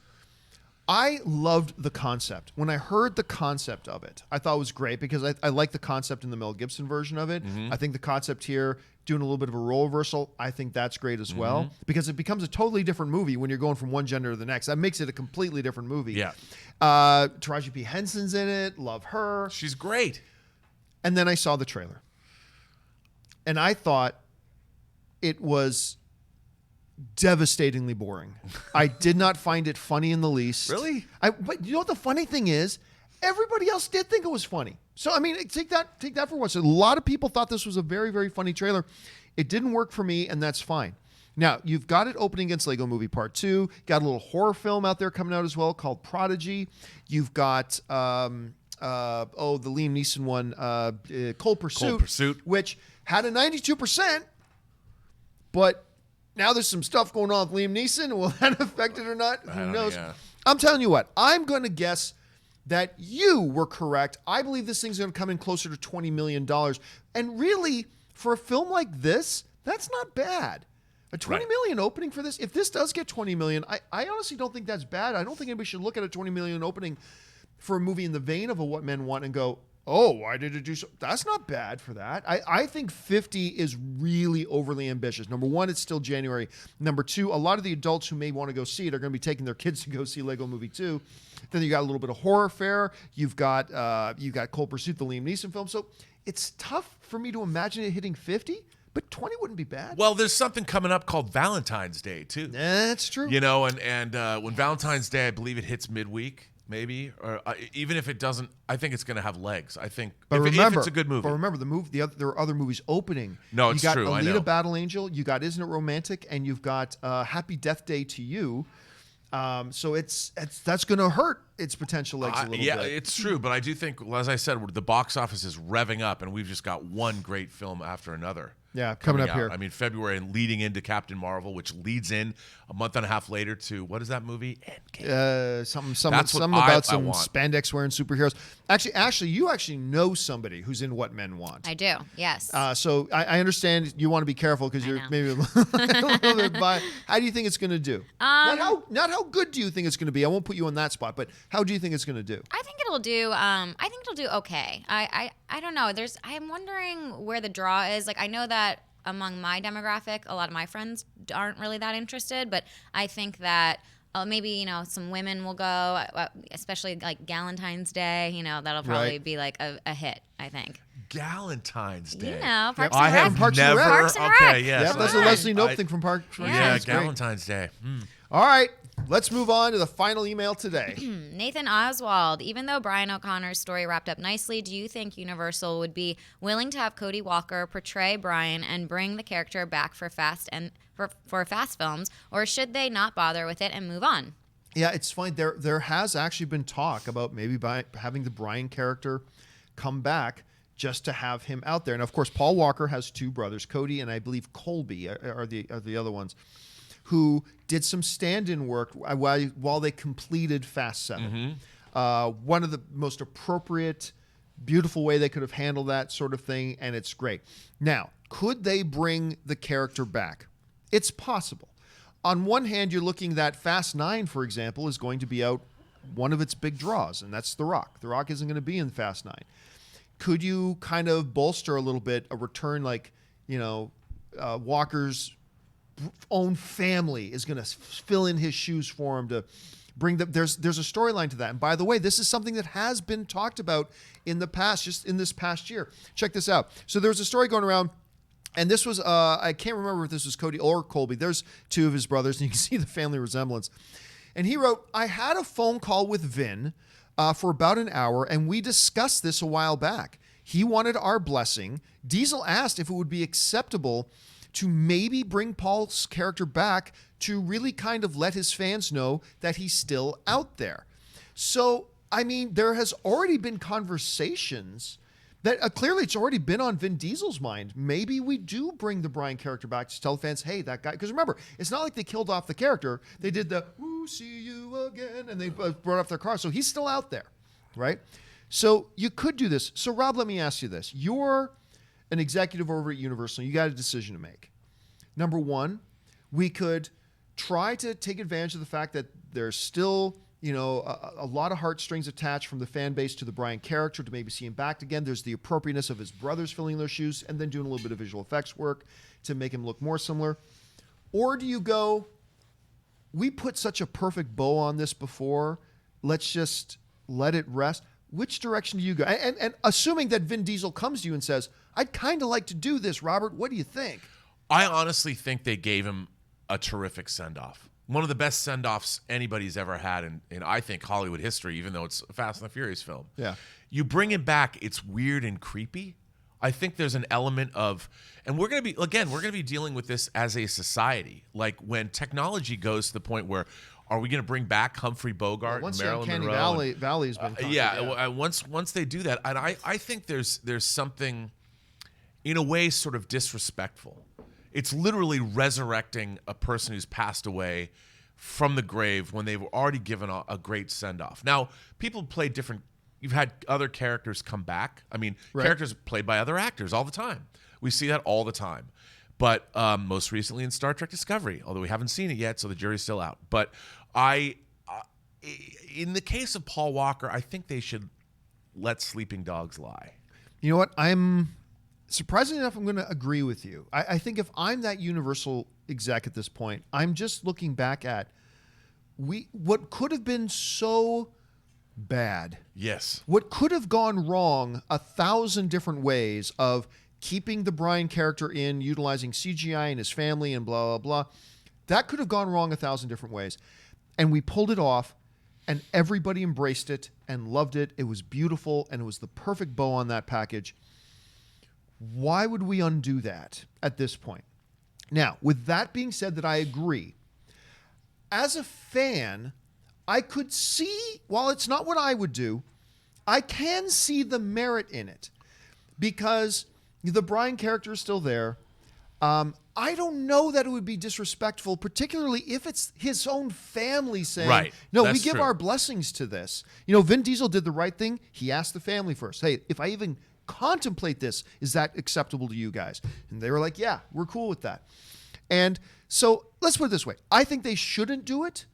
I loved the concept. When I heard the concept of it, I thought it was great because I like the concept in the Mel Gibson version of it. Mm-hmm. I think the concept here, doing a little bit of a role reversal, I think that's great as well because it becomes a totally different movie when you're going from one gender to the next. That makes it a completely different movie. Yeah. Taraji P. Henson's in it. Love her. She's great. And then I saw the trailer. And I thought it was devastatingly boring. I did not find it funny in the least. Really? But you know what the funny thing is? Everybody else did think it was funny. So, I mean, take that for once. A lot of people thought this was a very, very funny trailer. It didn't work for me, and that's fine. Now, you've got it opening against Lego Movie Part 2. Got a little horror film out there coming out as well called Prodigy. You've got, the Liam Neeson one, Cold Pursuit. Which had a 92%, but now there's some stuff going on with Liam Neeson. Will that affect it or not? Who knows? Yeah. I'm telling you what. I'm going to guess that you were correct. I believe this thing's going to come in closer to $20 million. And really, for a film like this, that's not bad. A $20 million opening for this. If this does get $20 million, I honestly don't think that's bad. I don't think anybody should look at a $20 million opening for a movie in the vein of a What Men Want and go, oh, why did it do so? That's not bad for that. I think 50 is really overly ambitious. Number one, it's still January. Number two, a lot of the adults who may want to go see it are going to be taking their kids to go see Lego Movie 2. Then you got a little bit of horror fare. You've got Cold Pursuit, the Liam Neeson film. So it's tough for me to imagine it hitting 50, but 20 wouldn't be bad. Well, there's something coming up called Valentine's Day, too. That's true. And when Valentine's Day, I believe it hits midweek. Maybe, or even if it doesn't, I think it's going to have legs. I think, if it's a good movie. But remember, there are other movies opening. No, it's true. You got I know. Alita Battle Angel, you got Isn't It Romantic, and you've got Happy Death Day to You. So that's going to hurt its potential legs a little bit. Yeah, it's true. But I do think, as I said, the box office is revving up, and we've just got one great film after another. Yeah, coming up out. here. I mean, February and leading into Captain Marvel, which leads in a month and a half later to, what is that movie? Endgame. Something about some spandex wearing superheroes. Actually, you actually know somebody who's in What Men Want. I do, yes. So I understand you want to be careful because you're maybe a little bit biased. How do you think it's going to do? Not how good do you think it's going to be? I won't put you on that spot, but how do you think it's going to do? I think it'll do. I think it'll do okay. I don't know. I'm wondering where the draw is. Like, I know that among my demographic, a lot of my friends aren't really that interested, but I think that maybe some women will go, especially like Galentine's Day. That'll probably be like a hit. I think. Galentine's Day. Parks I and Rec. have Parks and never. Rec. Parks and Rec. Okay, yes. Yeah, that's a Leslie Knope thing from Parks and Rec. Yeah, That's great. Galentine's Day. All right, let's move on to the final email today. Nathan Oswald, even though Brian O'Connor's story wrapped up nicely, do you think Universal would be willing to have Cody Walker portray Brian and bring the character back for Fast films, or should they not bother with it and move on? Yeah, it's fine. There has actually been talk about maybe having the Brian character come back just to have him out there. And of course, Paul Walker has two brothers, Cody and I believe Colby are the other ones, who did some stand-in work while they completed Fast 7. One of the most appropriate, beautiful way they could have handled that sort of thing, and it's great. Now, could they bring the character back? It's possible. On one hand, you're looking that Fast 9, for example, is going to be out one of its big draws, and that's The Rock. The Rock isn't going to be in Fast 9. Could you kind of bolster a little bit a return like, Walker's own family is going to fill in his shoes for him to bring there's a storyline to that. And by the way, this is something that has been talked about in the past, just in this past year. Check this out. So there's a story going around, and this was, I can't remember if this was Cody or Colby. There's two of his brothers, and you can see the family resemblance. And he wrote, I had a phone call with Vin for about an hour, and we discussed this a while back. He wanted our blessing. Diesel asked if it would be acceptable to maybe bring Paul's character back to really kind of let his fans know that he's still out there. So, I mean, there has already been conversations that clearly it's already been on Vin Diesel's mind. Maybe we do bring the Brian character back to tell fans, hey, that guy. Because remember, it's not like they killed off the character. They did the, "Woo, see you again," and they brought off their car. So he's still out there, right? So you could do this. So, Rob, let me ask you this. You're an executive over at Universal. You got a decision to make. Number one, we could try to take advantage of the fact that there's still, a lot of heartstrings attached from the fan base to the Brian character to maybe see him back again. There's the appropriateness of his brothers filling their shoes and then doing a little bit of visual effects work to make him look more similar. Or do you go, we put such a perfect bow on this before, let's just let it rest? Which direction do you go? And assuming that Vin Diesel comes to you and says, I'd kind of like to do this, Robert, what do you think? I honestly think they gave him a terrific send-off. One of the best send-offs anybody's ever had in I think, Hollywood history, even though it's a Fast and the Furious film. Yeah. You bring him back, it's weird and creepy. I think there's an element of, and we're going to be dealing with this as a society. Like when technology goes to the point where, are we going to bring back Humphrey Bogart and Marilyn Monroe? Valley has been once they do that, and I think there's something, in a way, sort of disrespectful. It's literally resurrecting a person who's passed away from the grave when they've already given a great send-off. Now, people play different. You've had other characters come back. I mean, characters played by other actors all the time. We see that all the time. But most recently in Star Trek Discovery, although we haven't seen it yet, so the jury's still out. But in the case of Paul Walker, I think they should let sleeping dogs lie. You know what? Surprisingly enough, I'm going to agree with you. I think if I'm that Universal exec at this point, I'm just looking back at what could have been so bad. Yes. What could have gone wrong 1,000 different ways of keeping the Brian character in, utilizing CGI and his family and blah, blah, blah. That could have gone wrong 1,000 different ways. And we pulled it off, and everybody embraced it and loved it. It was beautiful, and it was the perfect bow on that package. Why would we undo that at this point? Now, with that being said, that I agree, as a fan, I could see, while it's not what I would do, I can see the merit in it because the Brian character is still there. I don't know that it would be disrespectful, particularly if it's his own family saying, right. No, That's we give true. our blessings to this. Vin Diesel did the right thing. He asked the family first, hey, if I even contemplate this, is that acceptable to you guys? And they were like, yeah, we're cool with that. And so let's put it this way. I think they shouldn't do it,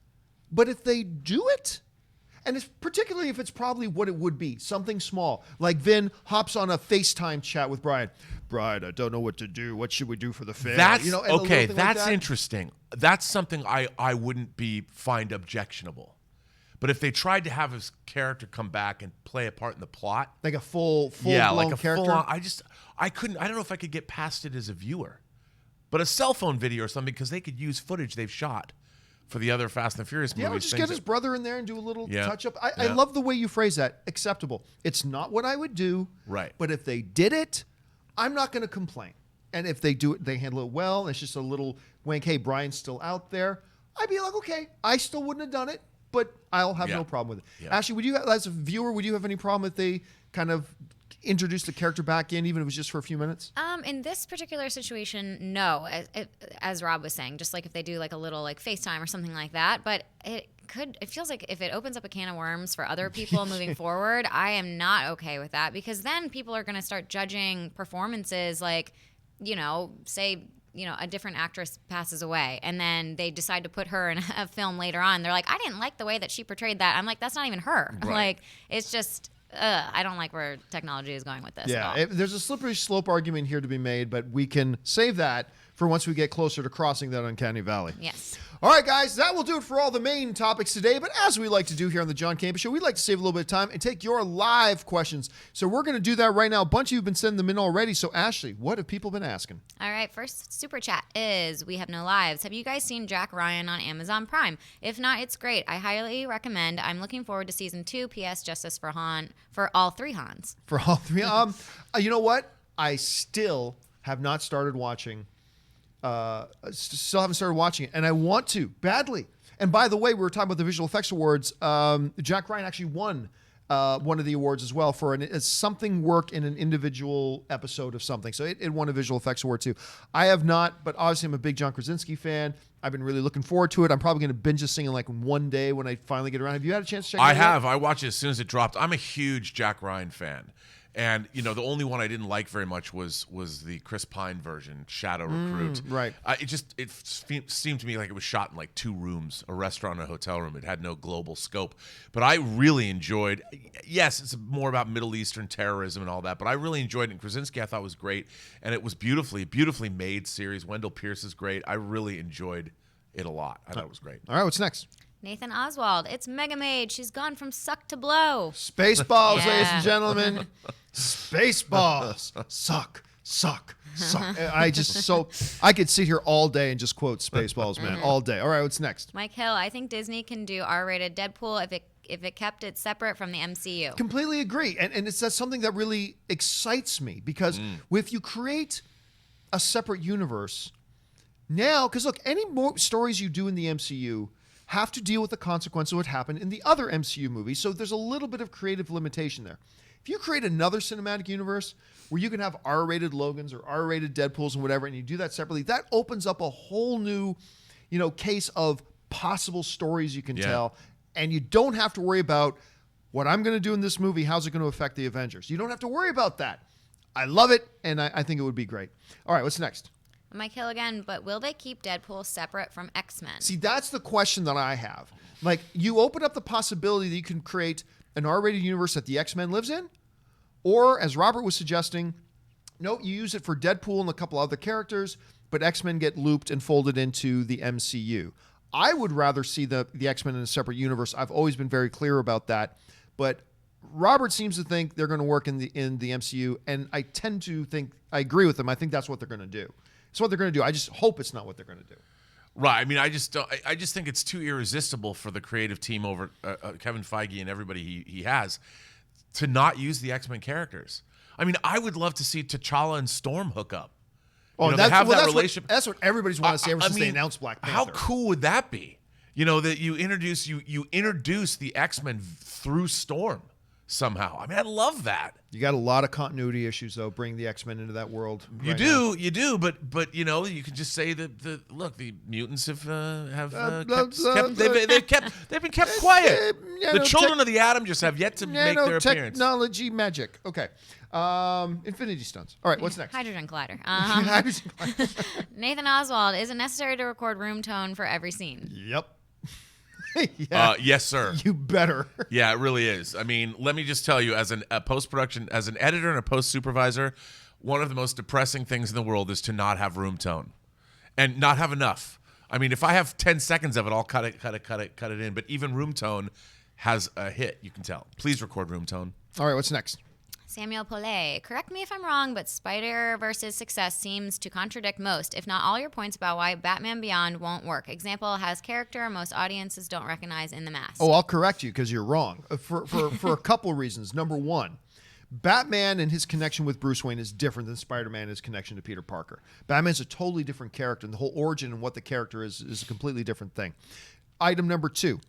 but if they do it, and it's particularly if it's probably what it would be, something small, like Vin hops on a FaceTime chat with Brian. Brian, I don't know what to do. What should we do for the family? That's okay. That's That's like that. interesting. That's something I wouldn't find objectionable. But if they tried to have his character come back and play a part in the plot, Like a full yeah, blown like a character. full-on, I don't know if I could get past it as a viewer. But a cell phone video or something, because they could use footage they've shot for the other Fast and Furious movies. Yeah, we'll just get his brother in there and do a little touch up. I Yeah. love the way you phrase that. Acceptable. It's not what I would do. Right. But if they did it, I'm not going to complain. And if they do it, they handle it well. And it's just a little wink. Hey, Brian's still out there. I'd be like, okay, I still wouldn't have done it, but I'll have no problem with it. Yeah. Ashley, as a viewer, would you have any problem if they kind of introduced the character back in, even if it was just for a few minutes? In this particular situation, no. As Rob was saying, just like if they do like a little like FaceTime or something like that. But it feels like if it opens up a can of worms for other people moving forward, I am not okay with that, because then people are going to start judging performances like, say, a different actress passes away and then they decide to put her in a film later on. They're like, I didn't like the way that she portrayed that. I'm like, that's not even her. Right. Like, it's just, I don't like where technology is going with this at all. There's a slippery slope argument here to be made, but we can save that for once we get closer to crossing that uncanny valley. Yes. All right, guys, that will do it for all the main topics today. But as we like to do here on the John Campea Show, we'd like to save a little bit of time and take your live questions. So we're going to do that right now. A bunch of you have been sending them in already. So, Ashley, what have people been asking? All right, first super chat is We Have No Lives. Have you guys seen Jack Ryan on Amazon Prime? If not, it's great. I highly recommend. I'm looking forward to season 2. P.S. Justice for Han, for all 3 Hans. For all 3? You know what? I still have not started watching. Still haven't started watching it, and I want to badly. And by the way, we were talking about the Visual Effects Awards. Jack Ryan actually won one of the awards as well for something work in an individual episode of something. So it won a Visual Effects Award too. I have not, but obviously I'm a big John Krasinski fan. I've been really looking forward to it. I'm probably going to binge this thing in like one day when I finally get around. Have you had a chance to check it out? I have. I watched it as soon as it dropped. I'm a huge Jack Ryan fan. And, you know, the only one I didn't like very much was the Chris Pine version, Shadow Recruit. Right. It seemed to me like it was shot in like 2 rooms, a restaurant and a hotel room. It had no global scope. But I really enjoyed, yes, it's more about Middle Eastern terrorism and all that, but I really enjoyed it. And Krasinski I thought was great. And it was beautifully made series. Wendell Pierce is great. I really enjoyed it a lot. I thought it was great. All right, what's next? Nathan Oswald. It's Mega Maid. She's gone from suck to blow. Spaceballs, Yeah. ladies and gentlemen. Spaceballs. Suck. I could sit here all day and just quote Spaceballs, man, all day. All right, what's next? Mike Hill. I think Disney can do R-rated Deadpool if it kept it separate from the MCU. Completely agree. And that's something that really excites me because if you create a separate universe now, because look, any more stories you do in the MCU have to deal with the consequence of what happened in the other MCU movies. So there's a little bit of creative limitation there. If you create another cinematic universe where you can have R-rated Logans or R-rated Deadpools and whatever, and you do that separately, that opens up a whole new, case of possible stories you can tell. And you don't have to worry about what I'm going to do in this movie. How's it going to affect the Avengers? You don't have to worry about that. I love it, and I think it would be great. All right, what's next? Mike Hill again, but will they keep Deadpool separate from X-Men? See, that's the question that I have. Like, you open up the possibility that you can create an R-rated universe that the X-Men lives in, or, as Robert was suggesting, no, you use it for Deadpool and a couple other characters, but X-Men get looped and folded into the MCU. I would rather see the X-Men in a separate universe. I've always been very clear about that, but Robert seems to think they're going to work in the MCU, and I tend to think I agree with him. I think that's what they're going to do. It's what they're going to do. I just hope it's not what they're going to do. Right. I mean, I just think it's too irresistible for the creative team over Kevin Feige and everybody he has to not use the X-Men characters. I mean, I would love to see T'Challa and Storm hook up. Relationship. That's what everybody's wanted to see ever since they announced Black Panther. How cool would that be? That you introduce the X-Men through Storm somehow. I mean, I love that. You got a lot of continuity issues, though, bringing the X-Men into that world. You do, but you can just say that the mutants have they've been kept quiet. The children of the atom just have yet to make their appearance. Technology magic. Okay. Infinity Stones. All right, what's next? Hydrogen Collider. Hydrogen Collider. Nathan Oswald. Is it necessary to record room tone for every scene? Yep. Yes, sir. You better. Yeah, it really is. I mean, let me just tell you, as a post-production, as an editor and a post-supervisor, one of the most depressing things in the world is to not have room tone and not have enough. I mean, if I have 10 seconds of it, I'll cut it in. But even room tone has a hit, you can tell. Please record room tone. All right, what's next? Samuel Paulet, correct me if I'm wrong, but Spider-Verse's success seems to contradict most, if not all, your points about why Batman Beyond won't work. Example, has character most audiences don't recognize in the mask. Oh, I'll correct you because you're wrong. For a couple reasons. Number one, Batman and his connection with Bruce Wayne is different than Spider-Man and his connection to Peter Parker. Batman's a totally different character, and the whole origin and what the character is a completely different thing. Item number two,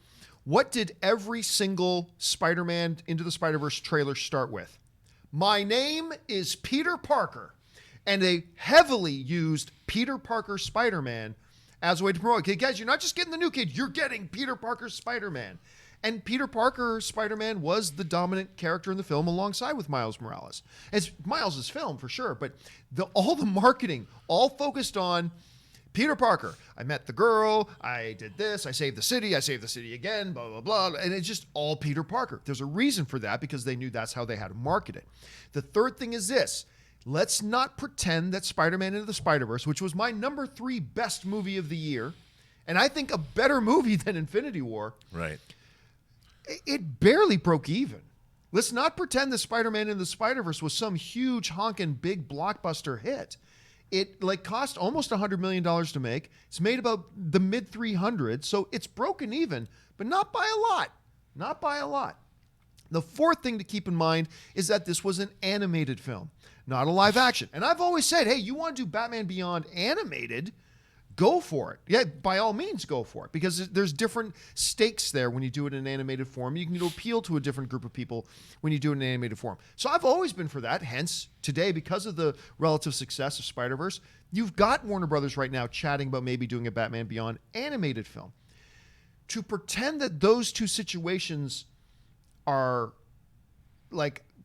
what did every single Spider-Man Into the Spider-Verse trailer start with? My name is Peter Parker. And they heavily used Peter Parker Spider-Man as a way to promote. Okay, guys, you're not just getting the new kid, you're getting Peter Parker Spider-Man. And Peter Parker Spider-Man was the dominant character in the film alongside with Miles Morales. It's Miles' film for sure, but all the marketing, all focused on Peter Parker. I met the girl, I did this, I saved the city again, blah, blah, blah. And it's just all Peter Parker. There's a reason for that because they knew that's how they had to market it. The third thing is this. let's not pretend that Spider-Man Into the Spider-Verse, which was my number 3 best movie of the year, and I think a better movie than Infinity War, Right. it barely broke even. Let's not pretend that Spider-Man Into the Spider-Verse was some huge honking big blockbuster hit. It cost almost $100 million to make. It's made about the mid 300s, so it's broken even, but not by a lot. Not by a lot. The fourth thing to keep in mind is that this was an animated film, not a live action. And I've always said, hey, you want to do Batman Beyond animated, go for it. Yeah, by all means, go for it, because there's different stakes there when you do it in animated form. You can appeal to a different group of people when you do it in animated form. So I've always been for that. Hence, today, because of the relative success of Spider-Verse, you've got Warner Brothers right now chatting about maybe doing a Batman Beyond animated film. To pretend that those two situations are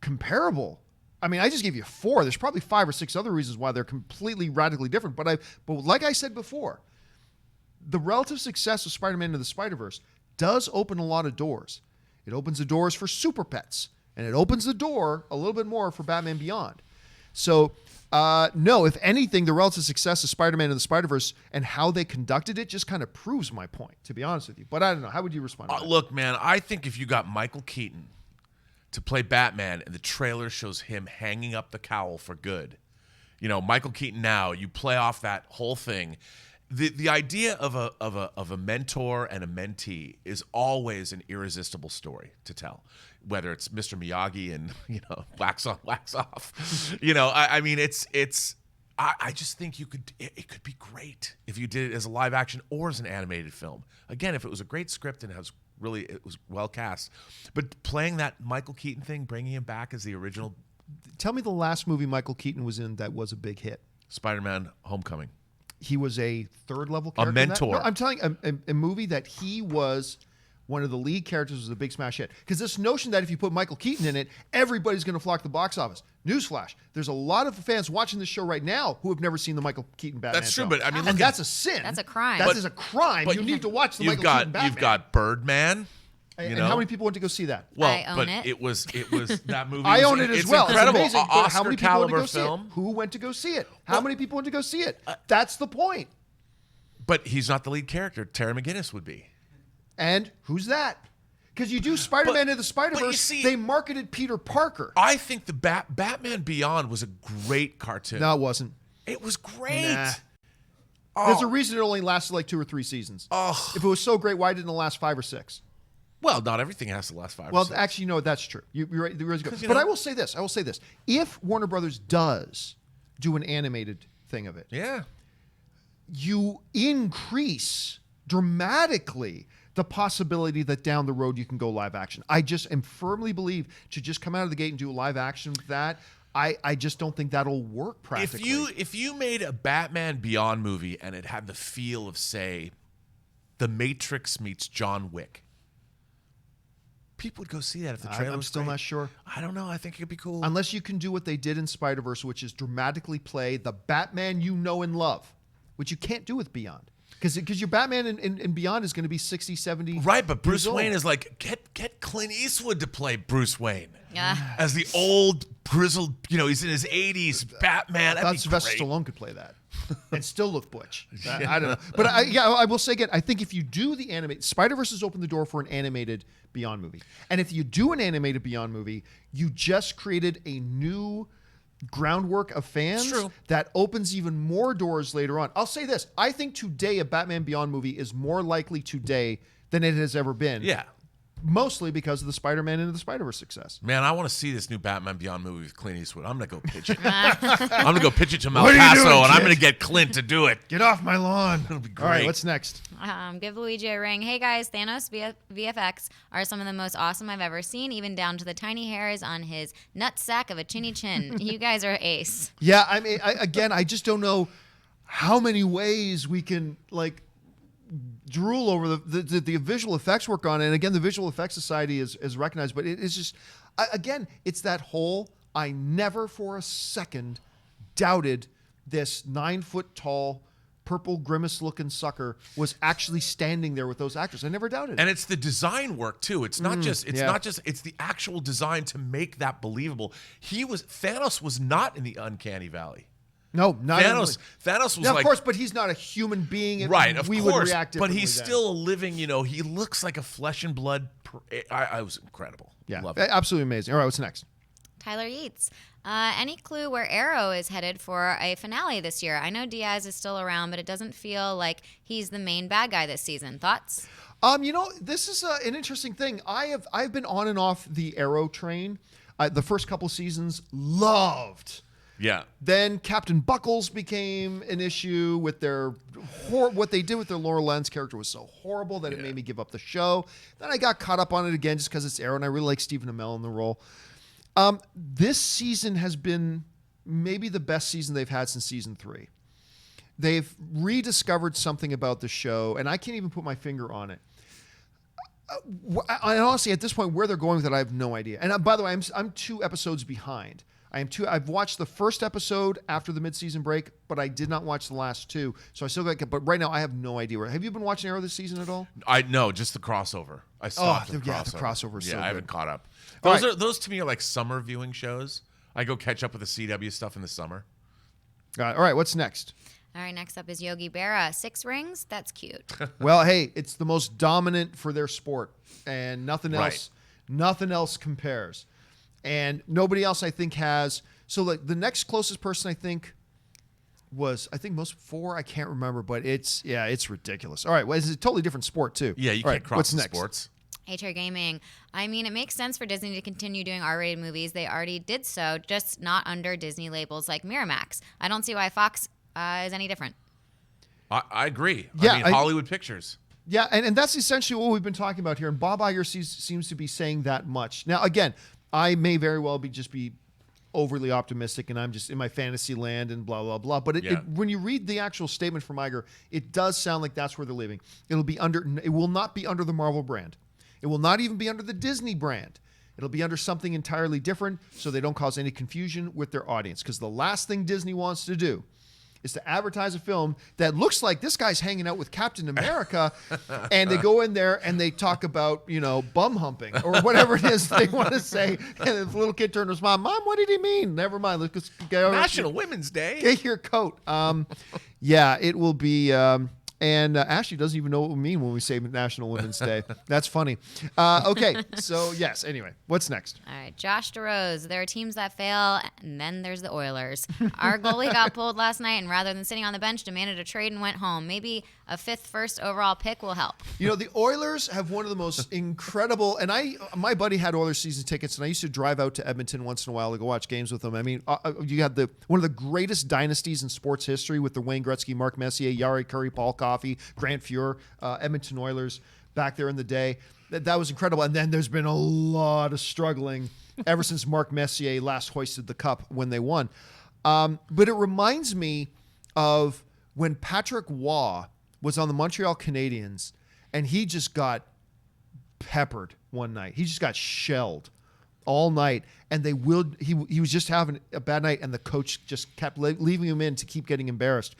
comparable. I mean, I just gave you 4. There's probably 5 or 6 other reasons why they're completely radically different. But like I said before, the relative success of Spider-Man Into the Spider-Verse does open a lot of doors. It opens the doors for Super Pets, and it opens the door a little bit more for Batman Beyond. So, no, if anything, the relative success of Spider-Man Into the Spider-Verse and how they conducted it just kind of proves my point, to be honest with you. But I don't know. How would you respond to that? Look, man, I think if you got Michael Keaton to play Batman and the trailer shows him hanging up the cowl for good, Michael Keaton now, you play off that whole thing. The idea of a mentor and a mentee is always an irresistible story to tell, whether it's Mr. Miyagi and wax on, wax off. I mean, I just think it could be great if you did it as a live action or as an animated film. Again, if it was a great script and it was well cast, but playing that Michael Keaton thing, bringing him back as the original. Tell me the last movie Michael Keaton was in that was a big hit. Spider-Man: Homecoming. He was a third-level character. A mentor. No, I'm telling you, a movie that he was one of the lead characters was a big smash hit. Because this notion that if you put Michael Keaton in it, everybody's going to flock to the box office. Newsflash: there's a lot of fans watching this show right now who have never seen the Michael Keaton Batman. That's true, film. but I mean, and that's a sin. That's a crime. That is a crime. You need to watch the Michael Keaton Batman. You've got Birdman. And how many people went to go see that? Well, I own but it. it was that movie. I own it as well. Incredible. It's amazing. But how many people went to Oscar-caliber go see film. it? Who went to go see it? How many people went to go see it? That's the point. But he's not the lead character. Terry McGinnis would be. And who's that? Because you do Spider-Man Into the Spider-Verse, they marketed Peter Parker. I think the Batman Beyond was a great cartoon. No, it wasn't. It was great. Nah. There's a reason it only lasted like 2 or 3 seasons. Oh. If it was so great, why didn't it last 5 or 6? Well, not everything has to last 5 or 6. Well, actually, no, that's true. You're right. But I will say this. If Warner Brothers does do an animated thing of it, yeah, you increase dramatically the possibility that down the road you can go live action. I just am firmly believe to just come out of the gate and do a live action with that, I just don't think that'll work practically. If you made a Batman Beyond movie and it had the feel of, say, The Matrix meets John Wick, people would go see that if the trailer I'm was still great. not sure. I don't know. I think it could be cool. Unless you can do what they did in Spider-Verse, which is dramatically play the Batman you know and love, which you can't do with Beyond. Because your Batman in Beyond is going to be 60, 70 Right, but Bruce years Wayne old. is like, get Clint Eastwood to play Bruce Wayne. Yeah. As the old, grizzled, he's in his 80s Batman. I That'd thought be Sylvester great. Stallone could play that and still look butch. I don't know. But I will say again, I think if you do the animated, Spider-Verse has opened the door for an animated Beyond movie. And if you do an animated Beyond movie, you just created a new groundwork of fans that opens even more doors later on. I'll say this. I think today a Batman Beyond movie is more likely today than it has ever been. Yeah. Mostly because of the Spider-Man Into the Spider-Verse success. Man, I want to see this new Batman Beyond movie with Clint Eastwood. I'm going to go pitch it. I'm going to go pitch it to El What are you Paso, doing, and I'm kid? going to get Clint to do it. Get off my lawn. It'll be All right, great. what's next? Give Luigi a ring. Hey guys, Thanos VFX are some of the most awesome I've ever seen, even down to the tiny hairs on his nut sack of a chinny chin. You guys are ace. Yeah, I mean, I just don't know how many ways we can drool over the visual effects work on it. And again, the Visual Effects Society is recognized, but it's just, again, it's that whole, I never for a second doubted this 9 foot tall purple grimace-looking sucker was actually standing there with those actors. I never doubted it. And it's the design work too. It's not just it's the actual design to make that believable. Thanos was not in the uncanny valley. No, not Thanos. Thanos was now, like, of course, but he's not a human being. And right, of we course, would react but differently he's then. still a living. He looks like a flesh and blood. I was incredible. Yeah, Love it. absolutely amazing. All right, what's next? Tyler Yates. Any clue where Arrow is headed for a finale this year? I know Diaz is still around, but it doesn't feel like he's the main bad guy this season. Thoughts? This is an interesting thing. I've been on and off the Arrow train. The first couple seasons, loved. Yeah. Then Captain Buckles became an issue with what they did with their Laura Lens character was so horrible that it made me give up the show. Then I got caught up on it again just because it's Arrow, and I really like Stephen Amell in the role. This season has been maybe the best season they've had since season 3. They've rediscovered something about the show, and I can't even put my finger on it. I honestly, at this point, where they're going with it, I have no idea. And by the way, I'm 2 episodes behind. I've watched the first episode after the mid-season break, but I did not watch the last 2. So I still got. But right now, I have no idea. Have you been watching Arrow this season at all? No, just the crossover. I stopped the crossover. Yeah, the crossover. Yeah, So I haven't caught up. All Those to me are like summer viewing shows. I go catch up with the CW stuff in the summer. All right, what's next? All right, next up is Yogi Berra. 6 rings? That's cute. Well, hey, it's the most dominant for their sport, and nothing else. Right. Nothing else compares, and nobody else I think has. So like the next closest person I think was most 4. I can't remember, but it's ridiculous. All right, well, it's a totally different sport too. Yeah, you All can't right, cross what's the next? sports. HR Gaming. I mean, it makes sense for Disney to continue doing R-rated movies. They already did so, just not under Disney labels like Miramax. I don't see why Fox is any different. I agree. Yeah, Hollywood Pictures. Yeah, and that's essentially what we've been talking about here. And Bob Iger seems to be saying that much. Now, again, I may very well be overly optimistic, and I'm just in my fantasy land and blah, blah, blah. But when you read the actual statement from Iger, it does sound like that's where they're living. It will not be under the Marvel brand. It will not even be under the Disney brand. It'll be under something entirely different so they don't cause any confusion with their audience. Because the last thing Disney wants to do is to advertise a film that looks like this guy's hanging out with Captain America, and they go in there and they talk about, bum humping or whatever it is they want to say. And the little kid turned to his mom, what did he mean? Never mind. Let's go. National Women's Day. Get your coat. Yeah, it will be. And Ashley doesn't even know what we mean when we say National Women's Day. That's funny. Okay, so yes. Anyway, what's next? All right, Josh DeRose. There are teams that fail, and then there's the Oilers. Our goalie got pulled last night, and rather than sitting on the bench, demanded a trade and went home. Maybe a 5th first overall pick will help. The Oilers have one of the most incredible, and my buddy had Oilers season tickets, and I used to drive out to Edmonton once in a while to go watch games with them. I mean, you had one of the greatest dynasties in sports history with the Wayne Gretzky, Mark Messier, Yari Curry, Paul Coffey, Grant Fuhr, Edmonton Oilers back there in the day. That was incredible. And then there's been a lot of struggling ever since Mark Messier last hoisted the cup when they won. But it reminds me of when Patrick Waugh was on the Montreal Canadiens, and he just got peppered one night. He just got shelled all night, and he was just having a bad night, and the coach just kept leaving him in to keep getting embarrassed.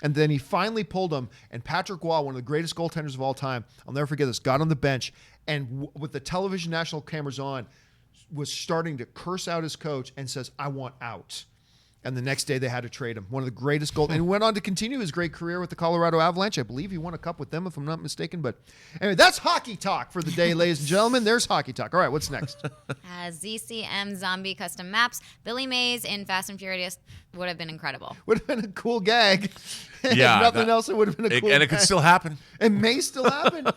And then he finally pulled him, and Patrick Waugh, one of the greatest goaltenders of all time, I'll never forget this, got on the bench, and with the television national cameras on, was starting to curse out his coach and says, "I want out." And the next day they had to trade him. One of the greatest goals. And he went on to continue his great career with the Colorado Avalanche. I believe he won a cup with them, if I'm not mistaken. But anyway, that's hockey talk for the day, ladies and gentlemen. There's hockey talk. All right, what's next? ZCM Zombie Custom Maps. Billy Mays in Fast and Furious would have been incredible. Would have been a cool gag. Yeah. If nothing else, it would have been a cool And gag. it could still happen. It may still happen.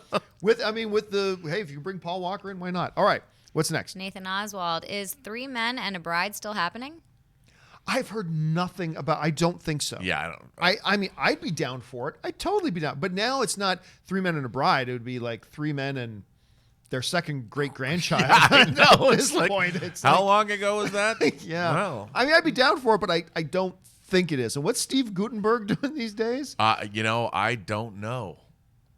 If you bring Paul Walker in, why not? All right, what's next? Nathan Oswald. Is 3 Men and a Bride still happening? I've heard nothing about. I don't think so. Yeah, I don't. I mean, I'd be down for it. I'd totally be down. But now it's not 3 Men and a Bride. It would be like 3 men and their second great grandchild. I know. At this point, it's how long ago was that? Yeah. Wow. I mean, I'd be down for it, but I don't think it is. And what's Steve Guttenberg doing these days? I don't know.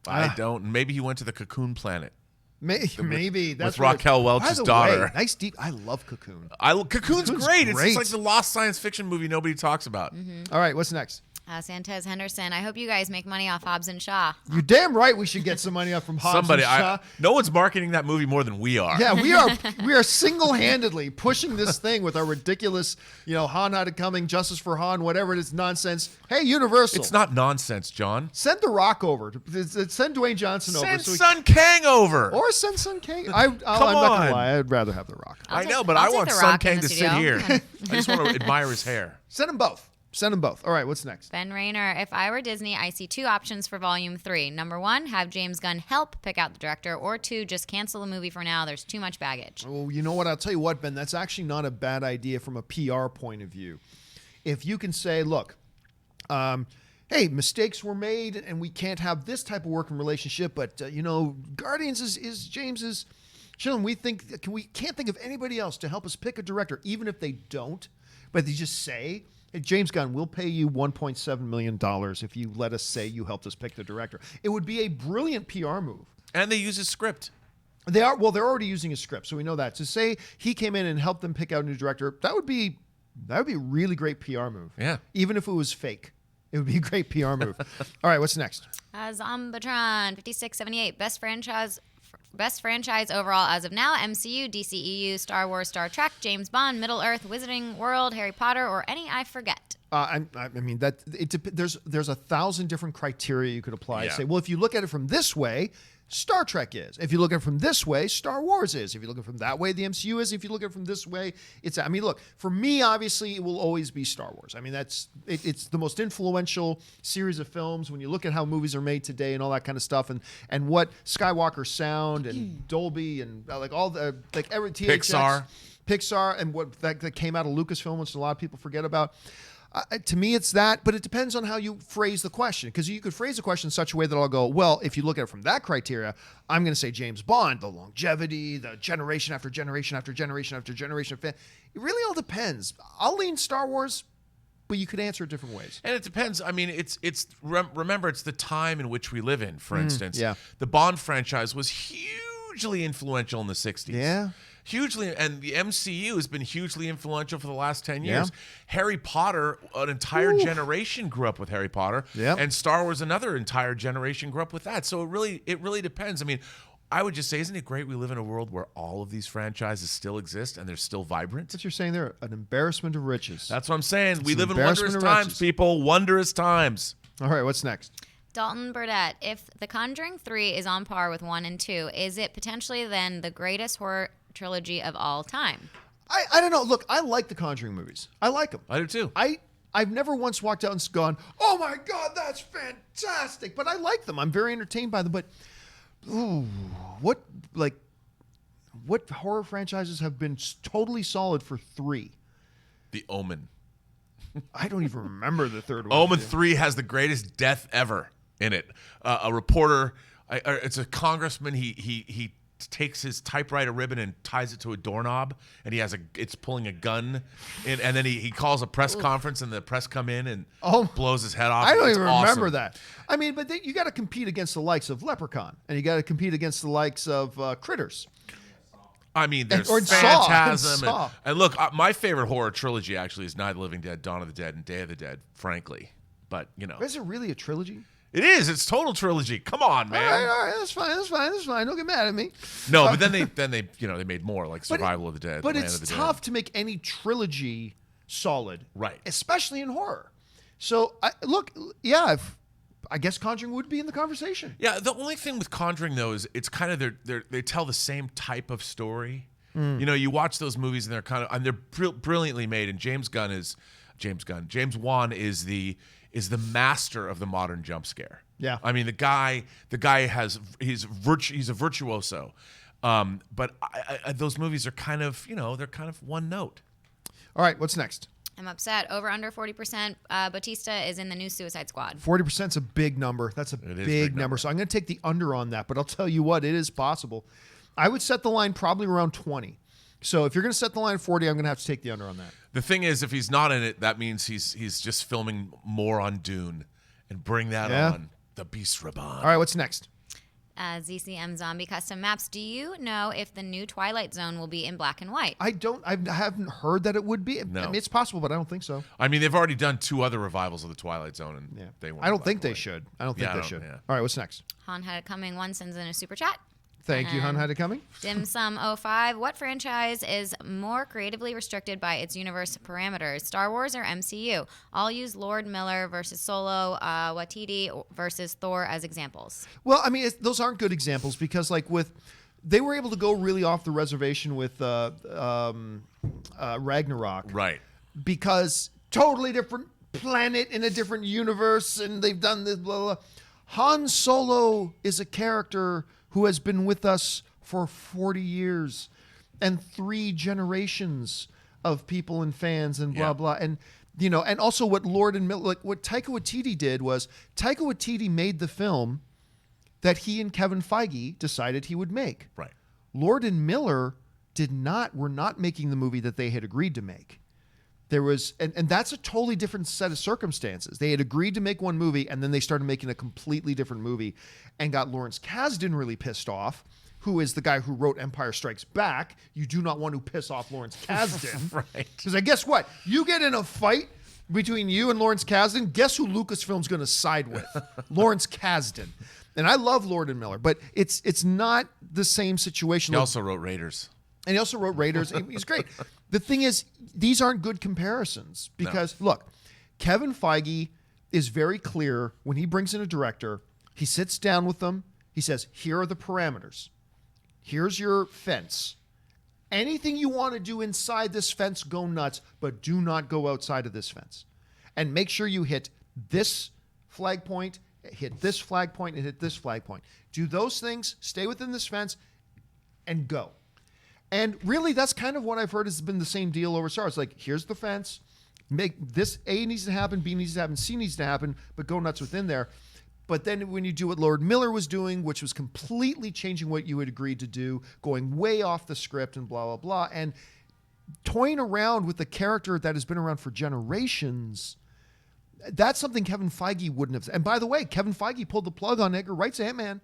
I don't. Maybe he went to the Cocoon Planet. Maybe that's with Raquel Welch's daughter. Way, nice deep. I love Cocoon. Cocoon's great. It's great. just like the lost science fiction movie nobody talks about. All right, what's next? Santez Henderson. I hope you guys make money off Hobbs and Shaw. You're damn right we should get some money up from Hobbs Somebody, and Shaw. no one's marketing that movie more than we are. Yeah, we are single-handedly pushing this thing with our ridiculous, Han had it coming, Justice for Han, whatever it is, nonsense. Hey, Universal. It's not nonsense, John. Send The Rock over. Send Dwayne Johnson over. Send Sun Kang over. Or send Sun Kang. I'm not going to lie. I'd rather have The Rock. I know, but I want Sun Kang to sit here. I just want to admire his hair. Send them both. Send them both. All right, what's next? Ben Rayner, if I were Disney, I see 2 options for Volume 3. Number 1, have James Gunn help pick out the director, or 2, just cancel the movie for now. There's too much baggage. Oh, you know what? I'll tell you what, Ben, that's actually not a bad idea from a PR point of view. If you can say, look, hey, mistakes were made and we can't have this type of working relationship, but, Guardians is James's. Children, we can't think of anybody else to help us pick a director, even if they don't, but they just say, hey, James Gunn, we'll pay you $1.7 million if you let us say you helped us pick the director. It would be a brilliant PR move. And they use his script. They're already using a script, so we know that. To say he came in and helped them pick out a new director, that would be a really great PR move. Yeah. Even if it was fake. It would be a great PR move. All right, what's next? Zombatron 5678, best franchise overall as of now: MCU, DCEU, Star Wars, Star Trek, James Bond, Middle Earth, Wizarding World, Harry Potter, or any I forget. I mean that there's 1,000 different criteria you could apply. Yeah. Say, well, if you look at it from this way, Star Trek is. If you look at it from this way, Star Wars is. If you look at it from that way, the MCU is. If you look at it from this way, it's. I mean, look, for me, obviously, it will always be Star Wars. I mean, it's the most influential series of films when you look at how movies are made today and all that kind of stuff, and what Skywalker sound and Dolby and like all the every THX, Pixar, and what that came out of Lucasfilm, which a lot of people forget about. To me, it's that, but it depends on how you phrase the question. Because you could phrase the question in such a way that I'll go, well, if you look at it from that criteria, I'm going to say James Bond, the longevity, the generation after generation after generation after generation of fan. It really all depends. I'll lean Star Wars, but you could answer it different ways. And it depends. I mean, remember, it's the time in which we live in, for instance. Yeah. The Bond franchise was hugely influential in the 60s. Yeah. Hugely, and the MCU has been hugely influential for the last 10 years. Harry Potter, an entire generation grew up with Harry Potter, and Star Wars, another entire generation grew up with that. So it really depends. I mean, I would just say, isn't it great we live in a world where all of these franchises still exist and they're still vibrant? What you're saying there, an embarrassment of riches. That's what I'm saying. We live in embarrassment wondrous of times, riches. people. Wondrous times. All right, what's next? Dalton Burdett, if The Conjuring 3 is on par with 1 and 2, is it potentially then the greatest horror trilogy of all time? I don't know. Look, I like the Conjuring movies. I like them. I do too. I've never once walked out and gone, oh my God, that's fantastic. But I like them. I'm very entertained by them. But what horror franchises have been totally solid for 3? The Omen. I don't even remember the third one. Omen 3 has the greatest death ever in it. A reporter, it's a congressman. He takes his typewriter ribbon and ties it to a doorknob, and it's pulling a gun in, and then he calls a press conference, and the press come in and blows his head off. I don't It's even awesome. remember that. I mean, but you got to compete against the likes of Leprechaun, and you got to compete against the likes of Critters. I mean, there's Or Saw. Phantasm. Saw. And look, my favorite horror trilogy actually is Night of the Living Dead, Dawn of the Dead, and Day of the Dead, frankly. But, Is it really a trilogy? It is. It's total trilogy. Come on, man. All right, that's fine. Don't get mad at me. No, but then they made more, like Survival of the Dead. But Land it's of the tough to make any trilogy solid, Right. Especially in horror. So I guess Conjuring would be in the conversation. Yeah, the only thing with Conjuring though is it's kind of they tell the same type of story. You watch those movies and they're brilliantly made. And James Wan is the master of the modern jump scare. Yeah. I mean the guy he's a virtuoso. But those movies are kind of they're kind of one note. All right, what's next? I'm upset. Over under 40%. Batista is in the new Suicide Squad. 40% is a big number. That's a big number. So I'm going to take the under on that. But I'll tell you what, it is possible. I would set the line probably around 20. So if you're going to set the line at 40, I'm going to have to take the under on that. The thing is, if he's not in it, that means he's just filming more on Dune, and bring that on. The Beast Raban. All right, what's next? ZCM Zombie Custom Maps. Do you know if the new Twilight Zone will be in black and white? I haven't heard that it would be. No. I mean, it's possible, but I don't think so. I mean, they've already done 2 other revivals of the Twilight Zone, and they weren't. I don't black think and they white. should. I don't think Yeah, they I don't- should. yeah. All right, what's next? Han had it coming. One sends in a super chat. Thank you, Han. Had it coming? Dim Sum 05. What franchise is more creatively restricted by its universe parameters, Star Wars or MCU? I'll use Lord Miller versus Solo, Watiti versus Thor as examples. Well, I mean, those aren't good examples because, like, they were able to go really off the reservation with Ragnarok, Right. because totally different planet in a different universe, and they've done this. Blah, blah. Han Solo is a character who has been with us for 40 years and 3 generations of people and fans and blah, Yeah. blah. And, you know, and also what Lord and Miller, like what Taika Waititi did was Taika Waititi made the film that he and Kevin Feige decided he would make. Right. Lord and Miller were not making the movie that they had agreed to make. There was, and that's a totally different set of circumstances. They had agreed to make one movie, and then they started making a completely different movie and got Lawrence Kasdan really pissed off, who is the guy who wrote Empire Strikes Back. You do not want to piss off Lawrence Kasdan. Right. Because guess what? You get in a fight between you and Lawrence Kasdan, guess who Lucasfilm's going to side with? Lawrence Kasdan. And I love Lord and Miller, but it's not the same situation. He also wrote Raiders. And he also wrote Raiders. He's great. The thing is, these aren't good comparisons because, look, Kevin Feige is very clear when he brings in a director. He sits down with them. He says, here are the parameters. Here's your fence. Anything you want to do inside this fence, go nuts, but do not go outside of this fence. And make sure you hit this flag point, hit this flag point, and hit this flag point. Do those things, stay within this fence, and go. And really, that's kind of what I've heard has been the same deal over Star Wars. Like, here's the fence. Make this, A needs to happen, B needs to happen, C needs to happen, but go nuts within there. But then when you do what Lord Miller was doing, which was completely changing what you had agreed to do, going way off the script and blah, blah, blah, and toying around with a character that has been around for generations, that's something Kevin Feige wouldn't have. And by the way, Kevin Feige pulled the plug on Edgar Wright's Ant-Man.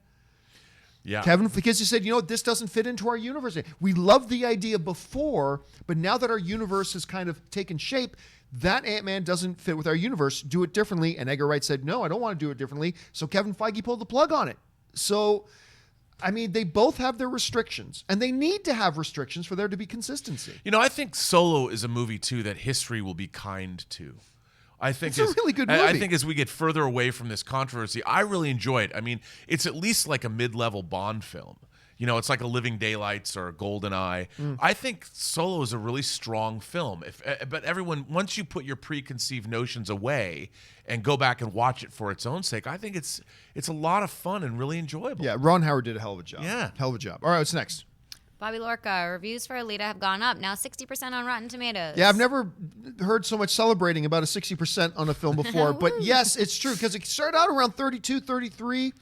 Yeah. Kevin, because he said, you know, this doesn't fit into our universe. We loved the idea before, but now that our universe has kind of taken shape, that Ant-Man doesn't fit with our universe. Do it differently. And Edgar Wright said, no, I don't want to do it differently. So Kevin Feige pulled the plug on it. So, I mean, they both have their restrictions, and they need to have restrictions for there to be consistency. You know, I think Solo is a movie, too, that history will be kind to. I think It's a really good movie. I think as we get further away from this controversy, I really enjoy it. I mean, it's at least like a mid-level Bond film. You know, it's like a Living Daylights or a GoldenEye. I think Solo is a really strong film. But everyone, once you put your preconceived notions away and go back and watch it for its own sake, I think it's a lot of fun and really enjoyable. Yeah, Ron Howard did a hell of a job. Yeah. Hell of a job. All right, what's next? Bobby Lorca, reviews for Alita have gone up, now 60% on Rotten Tomatoes. Yeah, I've never heard so much celebrating about a 60% on a film before. But yes, it's true, because it started out around 32, 33.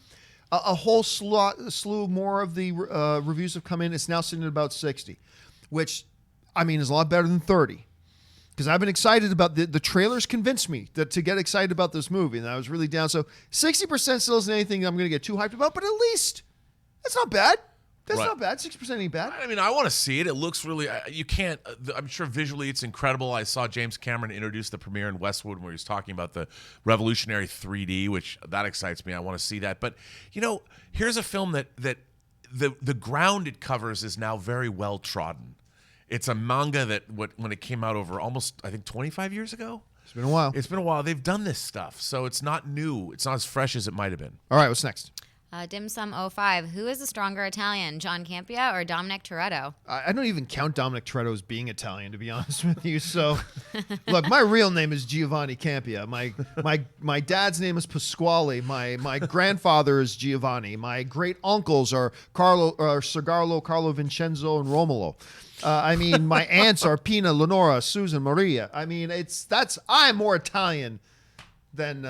A whole slew more of the reviews have come in. It's now sitting at about 60, which, I mean, is a lot better than 30. Because I've been excited about the trailers convinced me to get excited about this movie, and I was really down. So 60% still isn't anything I'm going to get too hyped about, but at least that's not bad. That's Right. not bad. 60% ain't bad. I mean, I want to see it. It looks really. You can't. I'm sure visually it's incredible. I saw James Cameron introduce the premiere in Westwood where he was talking about the revolutionary 3D, which that excites me. I want to see that. But you know, here's a film that the ground it covers is now very well trodden. It's a manga that when it came out over almost, I think, 25 years ago. It's been a while. It's been a while. They've done this stuff, so it's not new. It's not as fresh as it might have been. All right, what's next? Dim Sum 05, who is the stronger Italian, John Campea or Dominic Toretto? I don't even count Dominic Toretto as being Italian, to be honest with you. So, look, my real name is Giovanni Campea. My dad's name is Pasquale. My grandfather is Giovanni. My great uncles are Sergarlo, Carlo Vincenzo, and Romolo. I mean, my aunts are Pina, Lenora, Susan, Maria. I mean, I'm more Italian than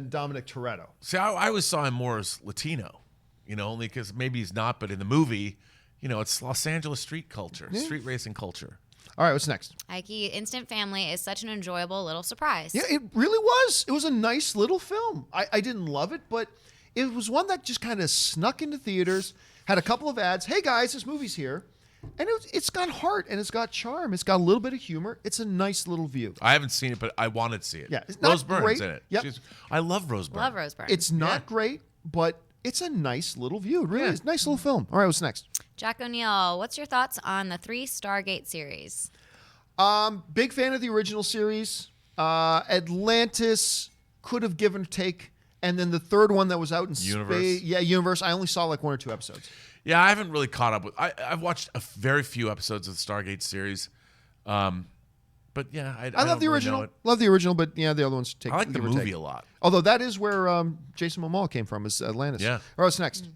Dominic Toretto. See, I always saw him more as Latino, you know, only because maybe he's not, but in the movie, you know, it's Los Angeles street culture, street racing culture. All right, what's next? Ike, Instant Family is such an enjoyable little surprise. Yeah, it really was. It was a nice little film. I didn't love it, but it was one that just kind of snuck into theaters, had a couple of ads. Hey guys, this movie's here. And it's got heart and it's got charm. It's got a little bit of humor. It's a nice little view. I haven't seen it, but I wanted to see it. Yeah, it's Rose not Byrne's great. in it. Yep. I love Rose Byrne. Love Rose Byrne. It's not great, but it's a nice little view. It really is. Nice little film. All right, what's next? Jack O'Neill, what's your thoughts on the 3 Stargate series? Big fan of the original series. Atlantis could have given or take. And then the third one that was out in Universe. space. Yeah, Universe. I only saw like 1 or 2 episodes. Yeah, I haven't really caught up with. I've watched a very few episodes of the Stargate series, but yeah, I love the really original. know it. Love the original, but yeah, the other ones take. I like the give or movie take. a lot. Although that is where Jason Momoa came from, is Atlantis. Yeah. All right, what's next?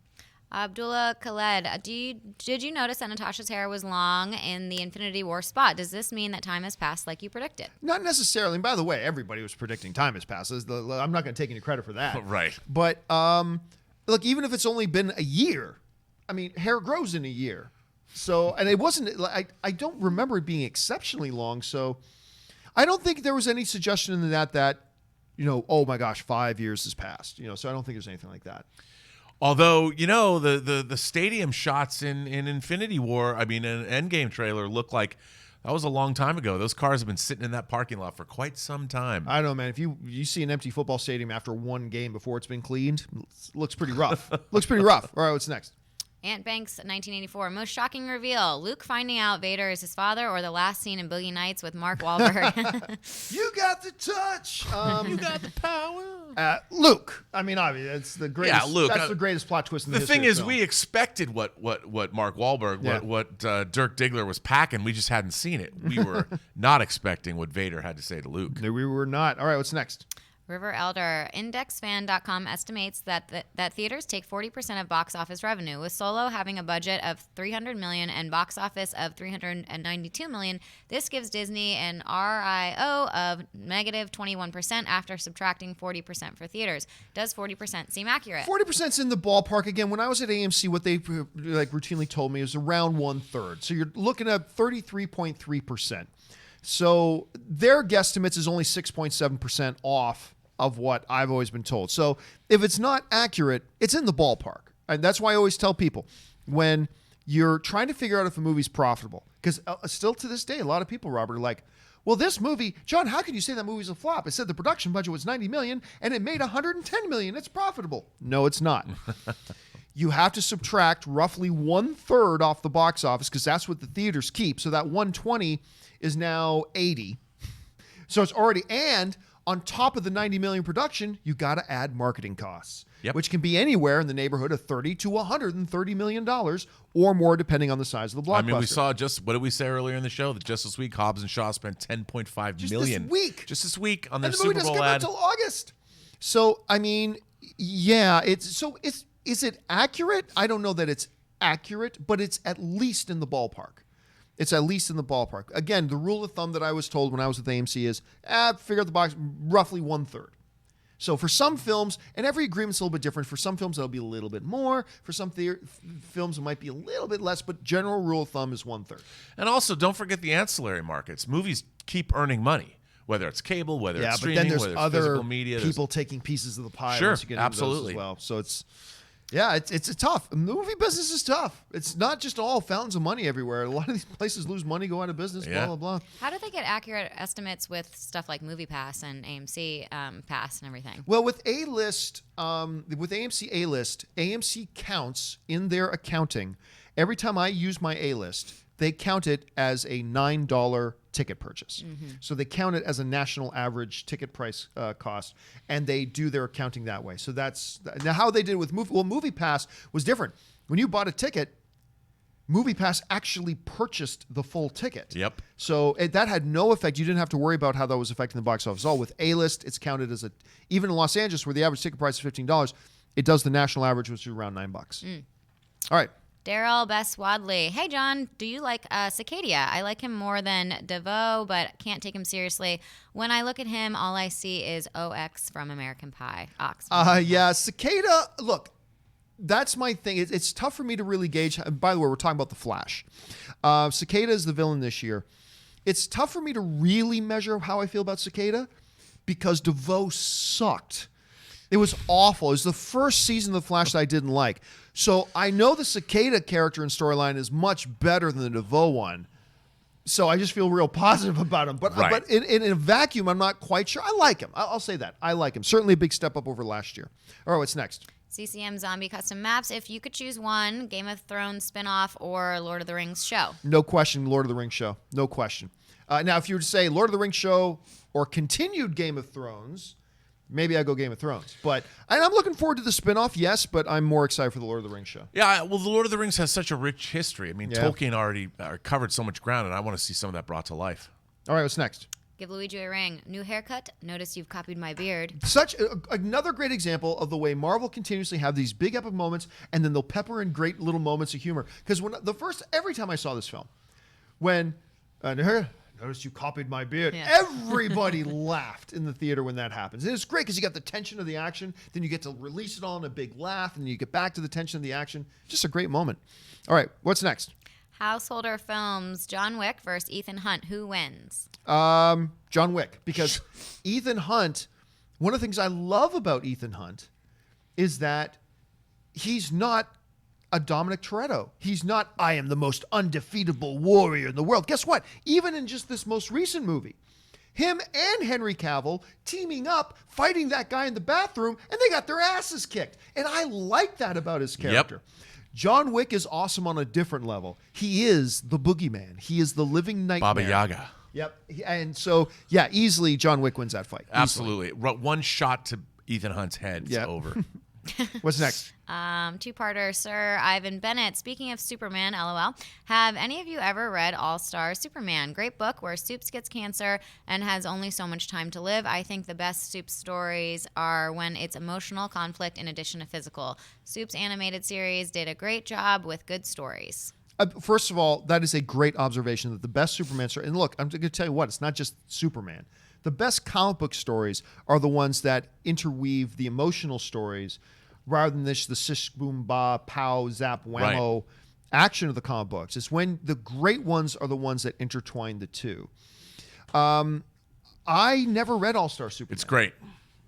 Abdullah Khaled, did you notice that Natasha's hair was long in the Infinity War spot? Does this mean that time has passed like you predicted? Not necessarily. And by the way, everybody was predicting time has passed. I'm not going to take any credit for that. Right. But look, even if it's only been a year, I mean, hair grows in a year. So, and it wasn't, I don't remember it being exceptionally long. So I don't think there was any suggestion in that, oh my gosh, 5 years has passed. So I don't think there's anything like that. Although, the stadium shots in Infinity War, I mean, an Endgame trailer looked like that was a long time ago. Those cars have been sitting in that parking lot for quite some time. I don't know, man. If you see an empty football stadium after one game before it's been cleaned, it looks pretty rough. Looks pretty rough. All right, what's next? Ant Banks, 1984. Most shocking reveal. Luke finding out Vader is his father, or the last scene in Boogie Nights with Mark Wahlberg? You got the touch. You got the power. Luke. I mean, obviously, it's the greatest. Yeah, Luke. That's the greatest plot twist in the history thing is, of film. we expected what Mark Wahlberg, what Dirk Diggler was packing. We just hadn't seen it. We were not expecting what Vader had to say to Luke. No, we were not. All right, what's next? River Elder, IndexFan.com estimates that theaters take 40% of box office revenue. With Solo having a budget of $300 million and box office of $392 million, this gives Disney an RIO of negative 21% after subtracting 40% for theaters. Does 40% seem accurate? 40%'s in the ballpark. Again, when I was at AMC, what they routinely told me is around 1/3. So you're looking at 33.3%. So their guesstimates is only 6.7% off of what I've always been told. So if it's not accurate, it's in the ballpark. And that's why I always tell people when you're trying to figure out if a movie's profitable, because still to this day, a lot of people, Robert, are like, well, this movie, John, how can you say that movie's a flop? I said the production budget was $90 million and it made $110 million. It's profitable. No, it's not. You have to subtract roughly 1/3 off the box office because that's what the theaters keep. So that 120 is now 80. So it's already, and on top of the 90 million production, you got to add marketing costs, which can be anywhere in the neighborhood of $30 to $130 million or more, depending on the size of the blockbuster. I mean, we saw what did we say earlier in the show? That just this week, Hobbs and Shaw spent $10.5 million. Just this week on their and the movie Super doesn't Bowl come out ad. until August. So, I mean, yeah, is it accurate? I don't know that it's accurate, but it's at least in the ballpark. It's at least in the ballpark. Again, the rule of thumb that I was told when I was with AMC is, figure out the box, roughly 1/3. So for some films, and every agreement's a little bit different. For some films, it'll be a little bit more. For some films, it might be a little bit less, but general rule of thumb is 1/3. And also, don't forget the ancillary markets. Movies keep earning money, whether it's cable, whether it's streaming, but then there's whether it's other physical media. people taking pieces of the pie. Sure, once you get into absolutely. those as well. So it's tough. The movie business is tough. It's not just all fountains of money everywhere. A lot of these places lose money, go out of business, blah, blah, blah. How do they get accurate estimates with stuff like MoviePass and AMC Pass and everything? Well, with A-List, with AMC A-List, AMC counts in their accounting. Every time I use my A-List, they count it as a $9 ticket purchase. Mm-hmm. So they count it as a national average ticket price cost, and they do their accounting that way. So that's now how they did it with MoviePass was different. When you bought a ticket, MoviePass actually purchased the full ticket. Yep. So that had no effect. You didn't have to worry about how that was affecting the box office. All with A-List, it's counted as even in Los Angeles, where the average ticket price is $15, it does the national average, which is around $9. All right. Daryl Bess Wadley. Hey, John, do you like Cicadia? I like him more than DeVoe, but can't take him seriously. When I look at him, all I see is OX from American Pie. Yeah, Cicada, look, that's my thing. It's tough for me to really gauge. By the way, we're talking about The Flash. Cicada is the villain this year. It's tough for me to really measure how I feel about Cicada because DeVoe sucked. It was awful. It was the first season of The Flash that I didn't like. So I know the Cicada character and storyline is much better than the DeVoe one. So I just feel real positive about him. But in a vacuum, I'm not quite sure. I like him. I'll say that. I like him. Certainly a big step up over last year. All right, what's next? CCM Zombie Custom Maps. If you could choose one, Game of Thrones spinoff or Lord of the Rings show? No question, Lord of the Rings show. No question. Now, if you were to say Lord of the Rings show or continued Game of Thrones, maybe I go Game of Thrones. And I'm looking forward to the spinoff, yes, but I'm more excited for the Lord of the Rings show. Yeah, well, the Lord of the Rings has such a rich history. I mean, Yeah. Tolkien already covered so much ground, and I want to see some of that brought to life. All right, what's next? Give Luigi a ring. New haircut. Notice you've copied my beard. Another great example of the way Marvel continuously have these big epic moments, and then they'll pepper in great little moments of humor. Because every time I saw this film, when notice you copied my beard, everybody laughed in the theater when that happens. And it's great because you got the tension of the action, then you get to release it all in a big laugh, and you get back to the tension of the action. Just a great moment. All right, what's next? Householder films. John Wick versus Ethan Hunt. Who wins? John Wick, because Ethan Hunt, one of the things I love about Ethan Hunt is that he's not a Dominic Toretto. He's not, I am the most undefeatable warrior in the world. Guess what? Even in just this most recent movie, him and Henry Cavill teaming up, fighting that guy in the bathroom, and they got their asses kicked. And I like that about his character. Yep. John Wick is awesome on a different level. He is the boogeyman. He is the living nightmare. Baba Yaga. Yep. And so, easily John Wick wins that fight. Absolutely. One shot to Ethan Hunt's head, it's over. What's next? Two-parter, Sir Ivan Bennett. Speaking of Superman, LOL, have any of you ever read All-Star Superman? Great book where Supes gets cancer and has only so much time to live. I think the best Supes stories are when it's emotional conflict in addition to physical. Supes animated series did a great job with good stories. First of all, that is a great observation that the best Superman story, and look, I'm going to tell you what, it's not just Superman. The best comic book stories are the ones that interweave the emotional stories rather than this the shish boom ba pow zap whammo action of the comic books. It's when the great ones are the ones that intertwine the two. I never read All-Star Superman. It's great.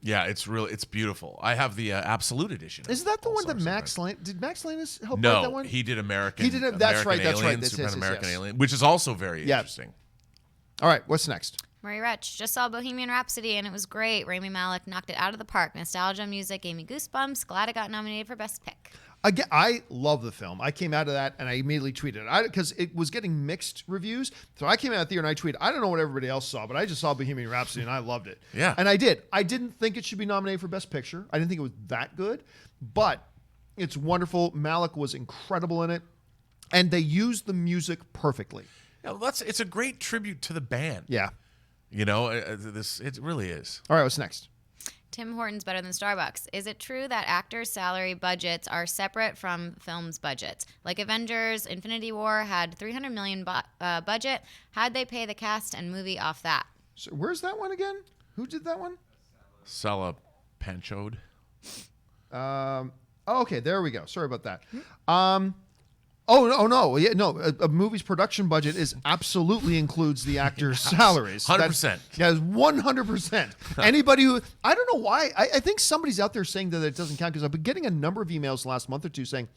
Yeah, it's beautiful. I have the Absolute edition. Is that the one that Max Lane did Max Lannis help write that one? No, he did American. He did it. That's right. That's right. Superman American Alien, which is also very interesting. All right, what's next? Murray Retch, just saw Bohemian Rhapsody and it was great. Rami Malek knocked it out of the park. Nostalgia music gave me goosebumps. Glad it got nominated for Best Pick. Again, I love the film. I came out of that and I immediately tweeted it because it was getting mixed reviews. So I came out of the theater and I tweeted, I don't know what everybody else saw, but I just saw Bohemian Rhapsody and I loved it. Yeah. And I did. I didn't think it should be nominated for Best Picture. I didn't think it was that good, but it's wonderful. Malek was incredible in it, and they used the music perfectly. Yeah, it's a great tribute to the band. Yeah. You know, it really is. All right, what's next? Tim Hortons better than Starbucks. Is it true that actors' salary budgets are separate from films' budgets? Like Avengers Infinity War had $300 million budget. How'd they pay the cast and movie off that? So where's that one again? Who did that one? Sala Panchode. Okay, there we go. Sorry about that. No. Yeah, no. A movie's production budget absolutely includes the actors' salaries. 100%. Yeah, 100%. Anybody who, I don't know why. I think somebody's out there saying that it doesn't count because I've been getting a number of emails the last month or two saying,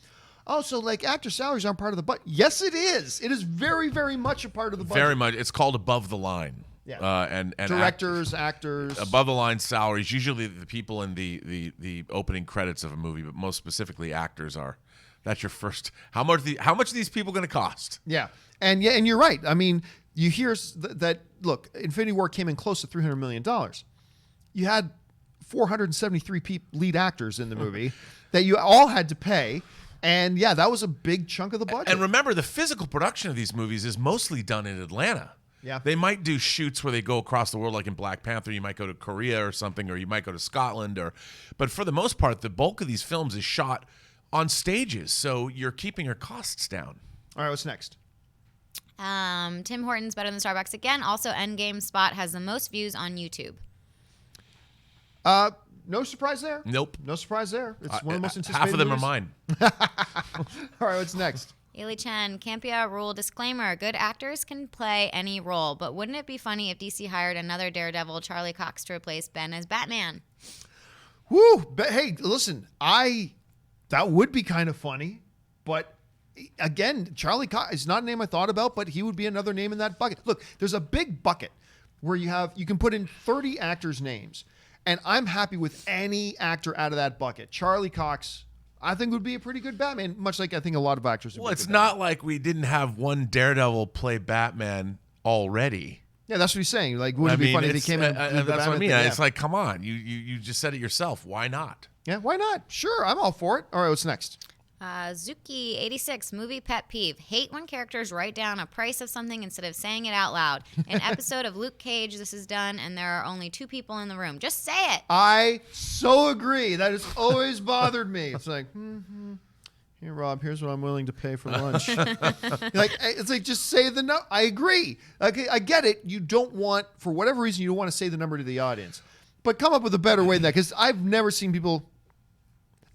oh, so like actor salaries aren't part of the budget. Yes, it is. It is very, very much a part of the budget. Very much. It's called above the line. Yeah. And directors, actors. Above the line salaries, usually the people in the opening credits of a movie, but most specifically actors are. That's your first. How much are these people going to cost? Yeah, and you're right. I mean, you hear that. Look, Infinity War came in close to $300 million. You had 473 lead actors in the movie that you all had to pay, and yeah, that was a big chunk of the budget. And remember, the physical production of these movies is mostly done in Atlanta. Yeah, they might do shoots where they go across the world, like in Black Panther. You might go to Korea or something, or you might go to Scotland, but for the most part, the bulk of these films is shot on stages, so you're keeping your costs down. All right, what's next? Tim Hortons better than Starbucks again. Also, Endgame spot has the most views on YouTube. No surprise there. Nope. No surprise there. It's one of the most anticipated half of them movies. are mine. All right, what's next? Ailey Chen, Campea rule disclaimer. Good actors can play any role, but wouldn't it be funny if DC hired another Daredevil, Charlie Cox, to replace Ben as Batman? Woo! But hey, listen, that would be kind of funny, but again, Charlie Cox is not a name I thought about, but he would be another name in that bucket. Look, there's a big bucket where you can put in 30 actors' names, and I'm happy with any actor out of that bucket. Charlie Cox, I think, would be a pretty good Batman, much like I think a lot of actors would Well, be it's good not like we didn't have one Daredevil play Batman already. Yeah, that's what he's saying. Like, wouldn't it be funny if he came in and that's what I mean. thing? Yeah. It's like, come on, you just said it yourself. Why not? Yeah, why not? Sure, I'm all for it. All right, what's next? Zuki86, movie pet peeve. Hate when characters write down a price of something instead of saying it out loud. An episode of Luke Cage, this is done, and there are only 2 people in the room. Just say it. I so agree. That has always bothered me. It's like, here, Rob, here's what I'm willing to pay for lunch. It's like, just say the number. I agree. Okay, I get it. You don't want, for whatever reason, you don't want to say the number to the audience. But come up with a better way than that, because I've never seen people...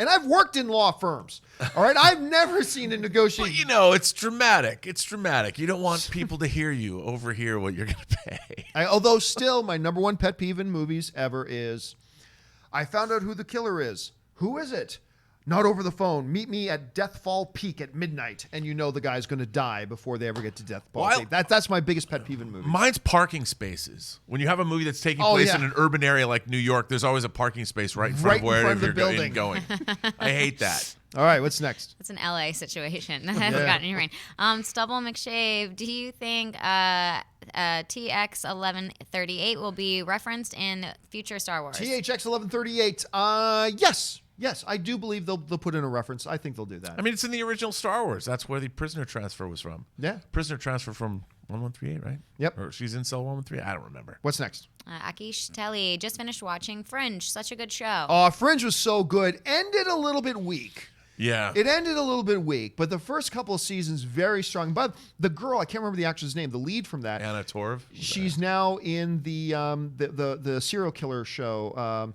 And I've worked in law firms, all right? I've never seen a negotiation. Well, it's dramatic. It's dramatic. You don't want people to overhear what you're going to pay. Although still, my number one pet peeve in movies ever is, I found out who the killer is. Who is it? Not over the phone. Meet me at Deathfall Peak at midnight, and you know the guy's going to die before they ever get to Deathfall Peak. That's my biggest pet peeve in movies. Mine's parking spaces. When you have a movie that's taking place in an urban area like New York, there's always a parking space right in front of wherever you're going. I hate that. All right, what's next? It's an LA situation. I haven't gotten any rain. Stubble McShave, do you think TX1138 will be referenced in future Star Wars? THX1138, yes, I do believe they'll put in a reference. I think they'll do that. I mean, it's in the original Star Wars. That's where the prisoner transfer was from. Yeah. Prisoner transfer from 1138, right? Yep. Or she's in cell 113. I don't remember. What's next? Akish Telly, just finished watching Fringe. Such a good show. Fringe was so good. Ended a little bit weak. Yeah. It ended a little bit weak, but the first couple of seasons, very strong. But the girl, I can't remember the actress' name, the lead from that. Anna Torv. She's now in the serial killer show,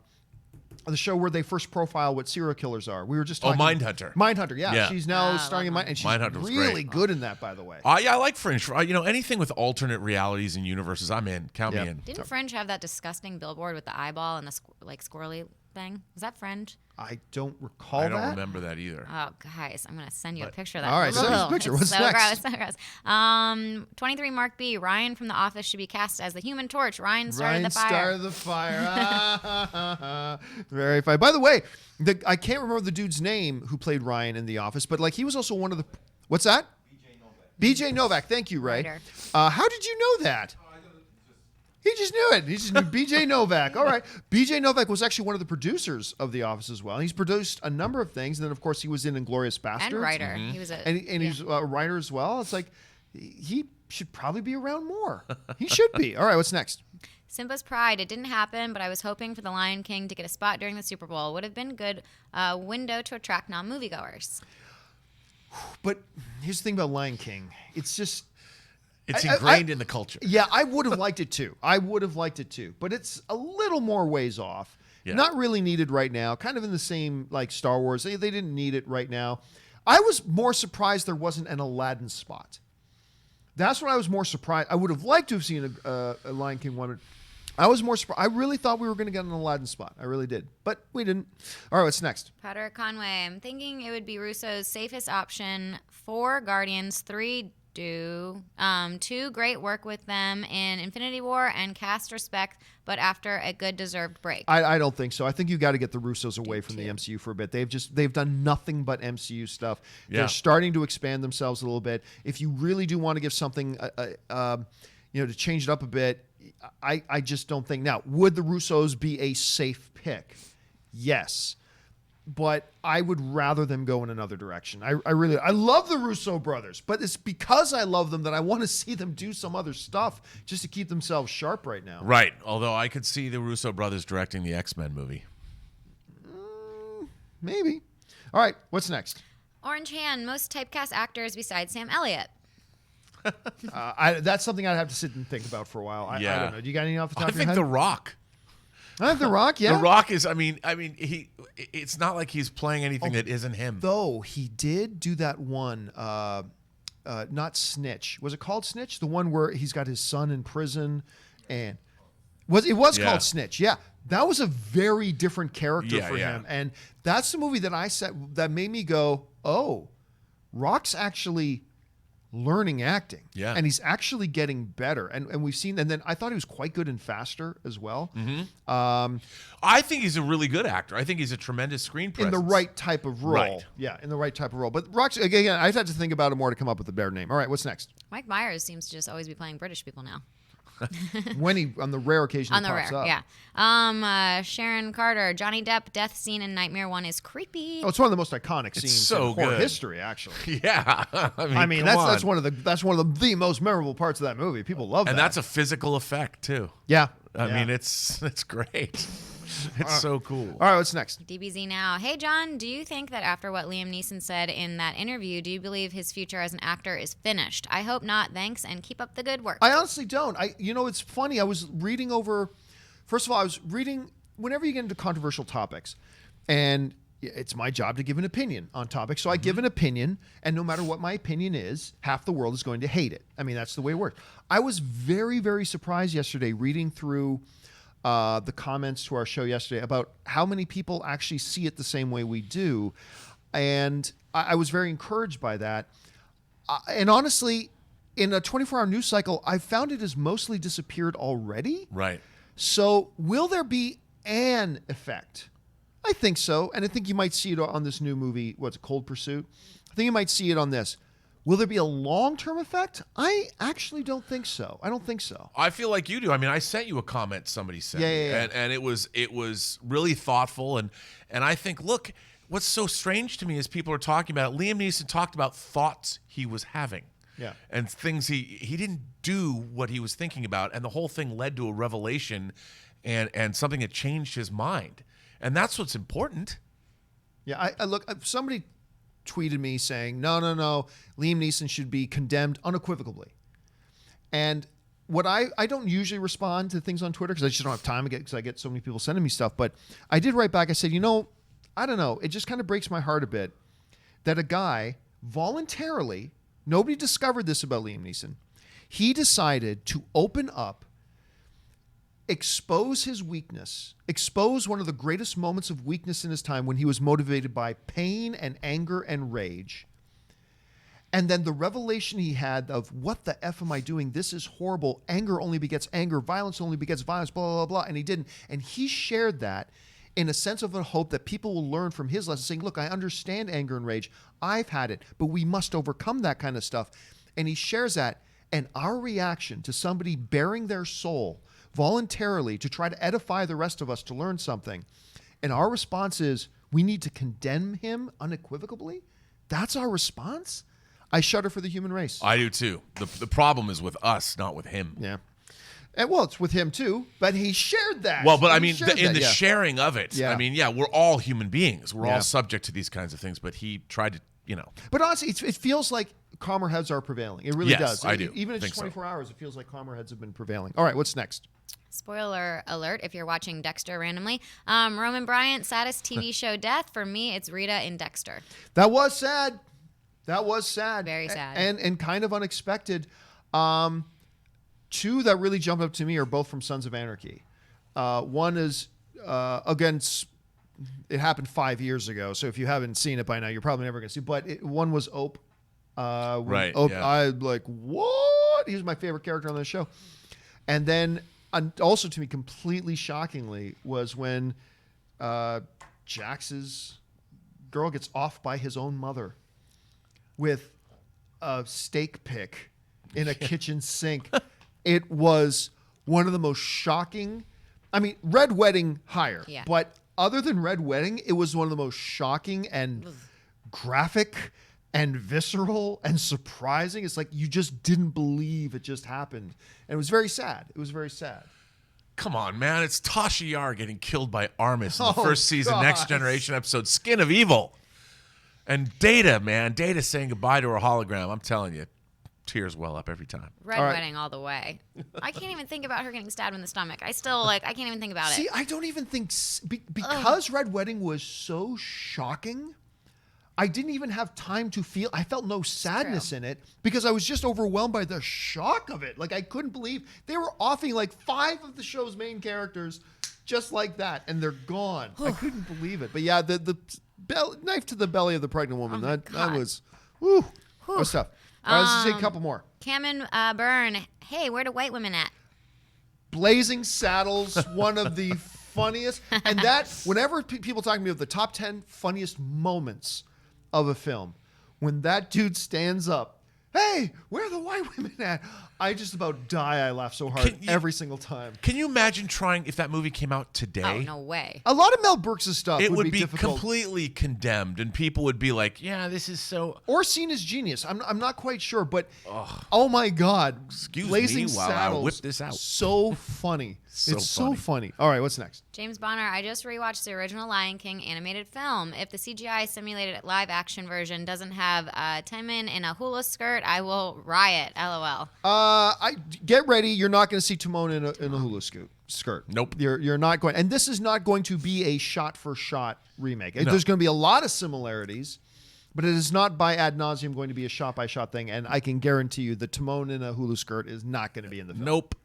the show where they first profile what serial killers are. We were just talking. Mindhunter. Mindhunter, yeah. Yeah. She's now starring in Mindhunter, and she's Mindhunter's really great. good in that, by the way. Yeah, I like Fringe. Anything with alternate realities and universes, I'm in. Count me in. Didn't Fringe have that disgusting billboard with the eyeball and the squirrely thing? Was that Fringe? I don't recall I don't that. remember that either. Oh, guys, I'm going to send you a picture of that. All right, send us a picture. What's so next? Gross, so gross. 23 Mark B. Ryan from The Office should be cast as the Human Torch. Ryan started the fire. Very funny. By the way, I can't remember the dude's name who played Ryan in The Office, but he was also one of the... What's that? BJ Novak. Thank you, Ray. How did you know that? He just knew it. He just knew BJ Novak. All right. BJ Novak was actually one of the producers of The Office as well. He's produced a number of things. And then, of course, he was in Inglourious Basterds. And writer. He was he's a writer as well. It's like he should probably be around more. He should be. All right. What's next? Simba's Pride. It didn't happen, but I was hoping for the Lion King to get a spot during the Super Bowl. Would have been a good window to attract non-moviegoers. But here's the thing about Lion King. It's just... It's ingrained in the culture. Yeah, I would have liked it too. But it's a little more ways off. Yeah. Not really needed right now. Kind of in the same like Star Wars. They didn't need it right now. I was more surprised there wasn't an Aladdin spot. That's what I was more surprised. I would have liked to have seen a Lion King one. I was more surprised. I really thought we were going to get an Aladdin spot. I really did. But we didn't. All right, what's next? Potter Conway. I'm thinking it would be Russo's safest option. 4 Guardians, 3 do. 2 great work with them in Infinity War and cast respect, but after a good deserved break. I don't think so. I think you got to get the Russos away from the MCU for a bit. They've done nothing but MCU stuff. Yeah. They're starting to expand themselves a little bit. If you really do want to give something, to change it up a bit, I just don't think. Now, would the Russos be a safe pick? Yes. But I would rather them go in another direction. I love the Russo brothers, but it's because I love them that I want to see them do some other stuff just to keep themselves sharp right now. Right. Although I could see the Russo brothers directing the X-Men movie. Maybe. All right. What's next? Orange Hand, most typecast actors besides Sam Elliott. That's something I'd have to sit and think about for a while. I don't know. Do you got any off the top of your head? I think The Rock. I think The Rock, yeah. The Rock is, it's not like he's playing anything that isn't him. Though he did do that one, not Snitch. Was it called Snitch? The one where he's got his son in prison and It was Yeah. called Snitch. Yeah. That was a very different character Yeah, for yeah. him. And that's the movie that I said that made me go, oh, Rock's actually learning acting. Yeah. And he's actually getting better. And we've seen, and then I thought he was quite good in Faster as well. I think he's a really good actor. I think he's a tremendous screen presence. In the right type of role. Right. Yeah, in the right type of role. But Rock's, again, I've had to think about it more to come up with a better name. All right, what's next? Mike Myers seems to just always be playing British people now. When he, on the rare occasion On he the pops rare, up. yeah. Sharon Carter, Johnny Depp death scene in Nightmare 1 is creepy. Oh, it's one of the most iconic scenes so in horror good. history, actually. Yeah. I mean, come that's on. one of the most memorable parts of that movie. People love that. And that's a physical effect too. yeah. I Yeah. mean, it's great. It's so cool. All right, what's next? DBZ now. Hey, John, do you think that after what Liam Neeson said in that interview, do you believe his future as an actor is finished? I hope not. Thanks, and keep up the good work. I honestly don't. It's funny. I was reading over. First of all, I was reading whenever you get into controversial topics, and it's my job to give an opinion on topics. So I give an opinion, and no matter what my opinion is, half the world is going to hate it. I mean, that's the way it works. I was very, very surprised yesterday reading through the comments to our show yesterday about how many people actually see it the same way we do, and I was very encouraged by that. And honestly, in a 24-hour news cycle, I found it has mostly disappeared already. Right. So will there be an effect? I think so. And I think you might see it on this new movie, what's it, Cold Pursuit? I think you might see it on this. Will there be a long-term effect? I actually don't think so. I don't think so. I feel like you do. I mean, I sent you a comment somebody sent me, Yeah. and it was really thoughtful, and I think, look, what's so strange to me is people are talking about it. Liam Neeson talked about thoughts he was having. Yeah. And things he didn't do what he was thinking about, and the whole thing led to a revelation and something that changed his mind. And that's what's important. Yeah, I look, somebody tweeted me saying, no, Liam Neeson should be condemned unequivocally. And what I don't usually respond to things on Twitter because I just don't have time because I get so many people sending me stuff. But I did write back. I said, I don't know. It just kind of breaks my heart a bit that a guy voluntarily, nobody discovered this about Liam Neeson. He decided to open up, expose his weakness, expose one of the greatest moments of weakness in his time when he was motivated by pain and anger and rage. And then the revelation he had of, what the F am I doing? This is horrible. Anger only begets anger. Violence only begets violence, blah, blah, blah. And he didn't. And he shared that in a sense of a hope that people will learn from his lesson, saying, look, I understand anger and rage. I've had it, but we must overcome that kind of stuff. And he shares that. And our reaction to somebody bearing their soul voluntarily to try to edify the rest of us to learn something, and our response is we need to condemn him unequivocally. That's our response. I shudder for the human race. I do too. The problem is with us, not with him. Yeah. And well, it's with him too, but he shared that. Well, but I He mean, shared in that, the yeah. sharing of it, Yeah. I mean, yeah, we're all human beings. We're Yeah. all subject to these kinds of things, but he tried to, But honestly, it feels like calmer heads are prevailing. It really Yes, does. I do. Even if it's Think so. 24 hours, it feels like calmer heads have been prevailing. All right, what's next? Spoiler alert if you're watching Dexter randomly. Roman Bryant, saddest TV show death. For me, it's Rita in Dexter. That was sad. That was sad. Very sad. And kind of unexpected. Two that really jumped up to me are both from Sons of Anarchy. One is, again, it happened 5 years ago, so if you haven't seen it by now, you're probably never going to see it. But one was Ope. Right, Ope, yeah. I like, what? He was my favorite character on the show. And then, also to me, completely shockingly, was when Jax's girl gets off by his own mother with a steak pick in a kitchen sink. It was one of the most shocking. I mean, Red Wedding higher, Yeah. but other than Red Wedding, it was one of the most shocking and graphic and visceral and surprising. It's like you just didn't believe it just happened. And it was very sad. It was very sad. come on, man, it's Tasha Yar getting killed by Armis in the Oh, first season, gosh. Next Generation episode, Skin of Evil. And Data, man, Data saying goodbye to her hologram. I'm telling you, tears well up every time. Red All right. Wedding all the way. I can't even think about her getting stabbed in the stomach. I can't even think about See, it. I don't even think because Red Wedding was so shocking. I didn't even have time to feel. I felt no sadness in it because I was just overwhelmed by the shock of it. Like, I couldn't believe they were offing like 5 of the show's main characters just like that, and they're gone. I couldn't believe it. But yeah, the knife to the belly of the pregnant woman. That was, whew. That was tough. All right, let's just take a couple more. Cameron Byrne. Hey, where do white women at? Blazing Saddles, one of the funniest. And that, whenever people talk to me of the top 10 funniest moments of a film, when that dude stands up, hey, where are the white women at? I just about die. I laugh so hard every single time. Can you imagine trying if that movie came out today? Oh, no way. A lot of Mel Brooks' stuff It would be difficult. completely condemned, and people would be like, yeah, this is so... Or seen as genius. I'm not quite sure, but oh my God. Excuse Blazing me while Saddles, I whip this out. So funny. It's so funny. All right, what's next? James Bonner, I just rewatched the original Lion King animated film. If the CGI simulated live action version doesn't have Timon in a hula skirt, I will riot. LOL. I get ready. You're not going to see Timon in a hula skirt. Nope. You're not going. And this is not going to be a shot-for-shot remake. No. There's going to be a lot of similarities, but it is not by ad nauseum going to be a shot-by-shot thing. And I can guarantee you the Timon in a hula skirt is not going to be in the film. Nope.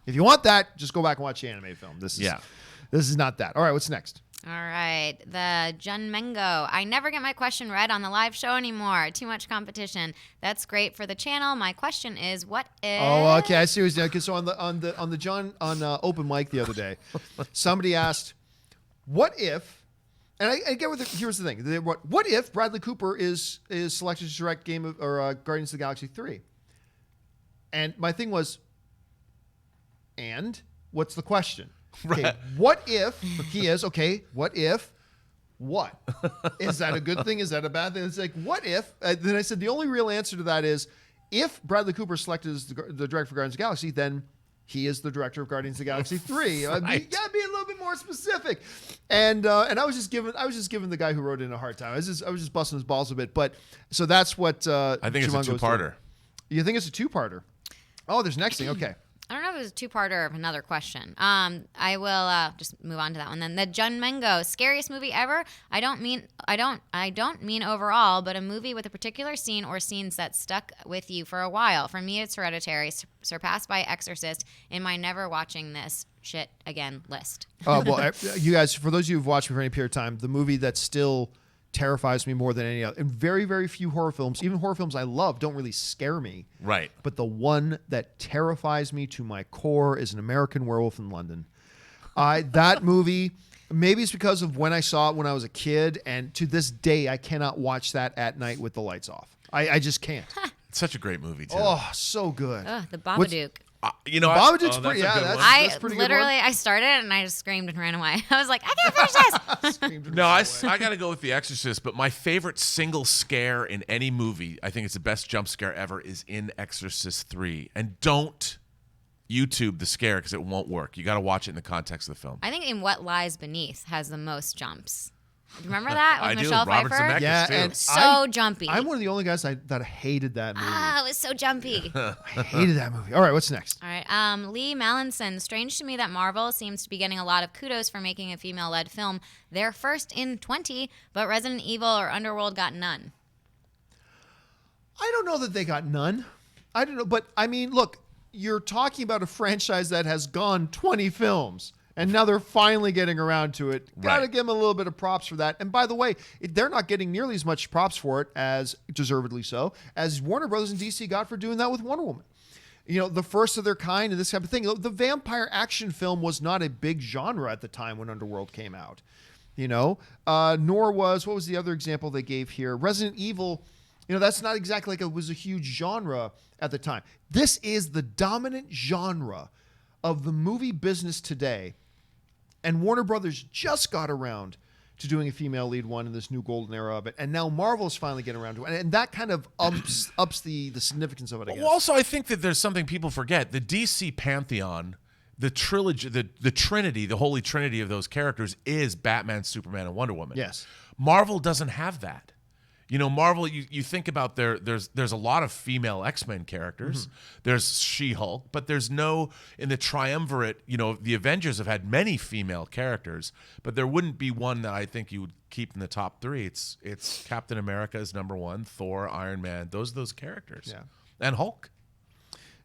If you want that, just go back and watch the animated film. This is not that. All right, what's next? All right. The Jun Mengo. I never get my question read on the live show anymore. Too much competition. That's great for the channel. My question is, what if... Oh, okay. I see what you're doing. So on the John on open mic the other day, somebody asked, "What if?" And I get here's the thing. What if Bradley Cooper is selected to direct Guardians of the Galaxy 3? And my thing was, and what's the question? Okay, Right. what if he is, okay, what if, what? Is that a good thing? Is that a bad thing? It's like, what if? Then I said, the only real answer to that is, if Bradley Cooper is selected as the director for Guardians of the Galaxy, then he is the director of Guardians of the Galaxy 3. Right. You gotta be a little bit more specific. And I was just giving the guy who wrote in a hard time. I was just busting his balls a bit. But so that's what I think it's a two-parter. You think it's a two-parter? Oh, there's next thing. Okay. I don't know if it was a two-parter of another question. I will just move on to that one then. The Jun Mengo, scariest movie ever? I don't mean overall, but a movie with a particular scene or scenes that stuck with you for a while. For me, it's Hereditary, surpassed by Exorcist in my never watching this shit again list. Well, you guys, for those of you who've watched me for any period of time, the movie that still terrifies me more than any other, and very, very few horror films, even horror films I love, don't really scare me. Right. But the one that terrifies me to my core is An American Werewolf in London. That movie, maybe it's because of when I saw it when I was a kid, and to this day, I cannot watch that at night with the lights off. I just can't. It's such a great movie, too. Oh, so good. The Babadook. Babadook's pretty. Yeah, that's pretty good one. I started it and I just screamed and ran away. I was like, I can't finish this. No, I got to go with The Exorcist, but my favorite single scare in any movie, I think it's the best jump scare ever, is in Exorcist 3. And don't YouTube the scare because it won't work. You got to watch it in the context of the film. I think In What Lies Beneath has the most jumps. Remember that with I do. Michelle Robert Pfeiffer? Zemeckis, Yeah, too. and So jumpy. I'm one of the only guys that hated that movie. it was so jumpy. I hated that movie. All right, what's next? All right. Lee Mallinson. Strange to me that Marvel seems to be getting a lot of kudos for making a female-led film. They're first in 20, but Resident Evil or Underworld got none. I don't know that they got none. I don't know, but I mean, look, you're talking about a franchise that has gone 20 films. And now they're finally getting around to it. Got to Right. give them a little bit of props for that. And by the way, they're not getting nearly as much props for it, as deservedly so, as Warner Brothers and DC got for doing that with Wonder Woman. You know, the first of their kind and this type of thing. The vampire action film was not a big genre at the time when Underworld came out. You know, nor was, what was the other example they gave here? Resident Evil, you know, that's not exactly like it was a huge genre at the time. This is the dominant genre of the movie business today. And Warner Brothers just got around to doing a female lead one in this new golden era of it. And now Marvel's finally getting around to it. And that kind of ups the significance of it, I guess. Well, also, I think that there's something people forget. The DC pantheon, the trilogy, the trinity, the holy trinity of those characters is Batman, Superman, and Wonder Woman. Yes. Marvel doesn't have that. Marvel, you think about there's a lot of female X-Men characters. There's She-Hulk, but there's no, in the triumvirate, the Avengers have had many female characters, but there wouldn't be one that I think you would keep in the top 3. It's Captain America is number 1, Thor, Iron Man, those characters. Yeah. And Hulk.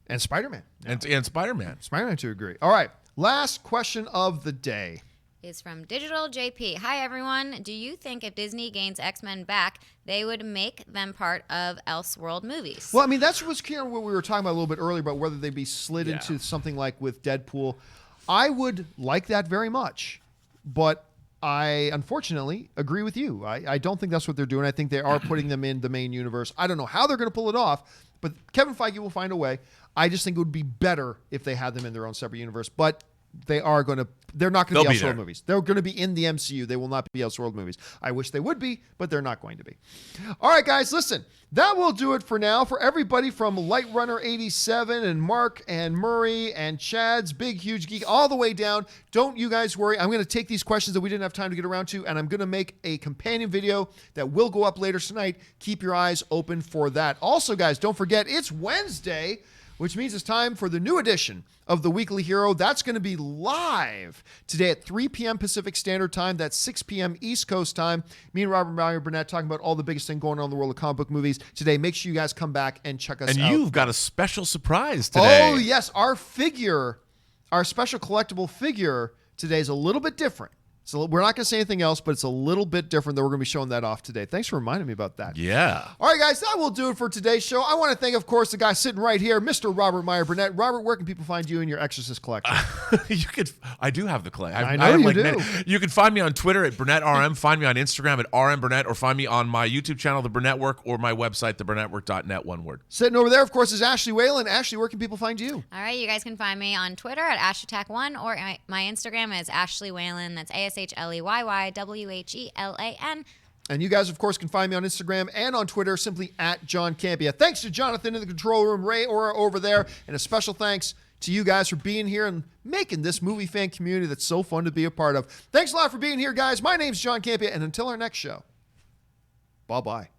And Spider-Man. And Spider-Man. Spider-Man to agree. All right. Last question of the day. Is from Digital JP. Hi, everyone. Do you think if Disney gains X-Men back, they would make them part of Elseworld movies? Well, I mean, that's what we were talking about a little bit earlier about whether they'd be slid into something like with Deadpool. I would like that very much, but I unfortunately agree with you. I don't think that's what they're doing. I think they are putting them in the main universe. I don't know how they're going to pull it off, but Kevin Feige will find a way. I just think it would be better if they had them in their own separate universe, but they're not going to be Elseworld movies. They're going to be in the MCU. They will not be Elseworld movies. I wish they would be, but they're not going to be. All right, guys, listen. That will do it for now. For everybody from Light Runner 87 and Mark and Murray and Chad's Big Huge Geek all the way down, don't you guys worry. I'm going to take these questions that we didn't have time to get around to, and I'm going to make a companion video that will go up later tonight. Keep your eyes open for that. Also, guys, don't forget, it's Wednesday, which means it's time for the new edition of The Weekly Hero. That's going to be live today at 3 p.m. Pacific Standard Time. That's 6 p.m. East Coast time. Me and Robert Meyer Burnett talking about all the biggest thing going on in the world of comic book movies today. Make sure you guys come back and check us out. And you've got a special surprise today. Oh, yes. Our special collectible figure today is a little bit different. So we're not going to say anything else, but it's a little bit different that we're going to be showing that off today. Thanks for reminding me about that. Yeah. All right, guys, that will do it for today's show. I want to thank, of course, the guy sitting right here, Mr. Robert Meyer Burnett. Robert, where can people find you in your Exorcist collection? I do have the clay. I know you do. You can find me on Twitter at BurnettRM, find me on Instagram at RMBurnett, or find me on my YouTube channel, The Burnett Work, or my website, theburnettwork.net, one word. Sitting over there, of course, is Ashley Whalen. Ashley, where can people find you? All right, you guys can find me on Twitter at AshAttack1, or my Instagram is Ashley Whalen. That's ASHLEYYWHELAN. And you guys, of course, can find me on Instagram and on Twitter simply at John Campea. Thanks to Jonathan in the control room, Ray Ora over there, and a special thanks to you guys for being here and making this movie fan community that's so fun to be a part of. Thanks a lot for being here, guys. My name's John Campea, and until our next show, bye-bye.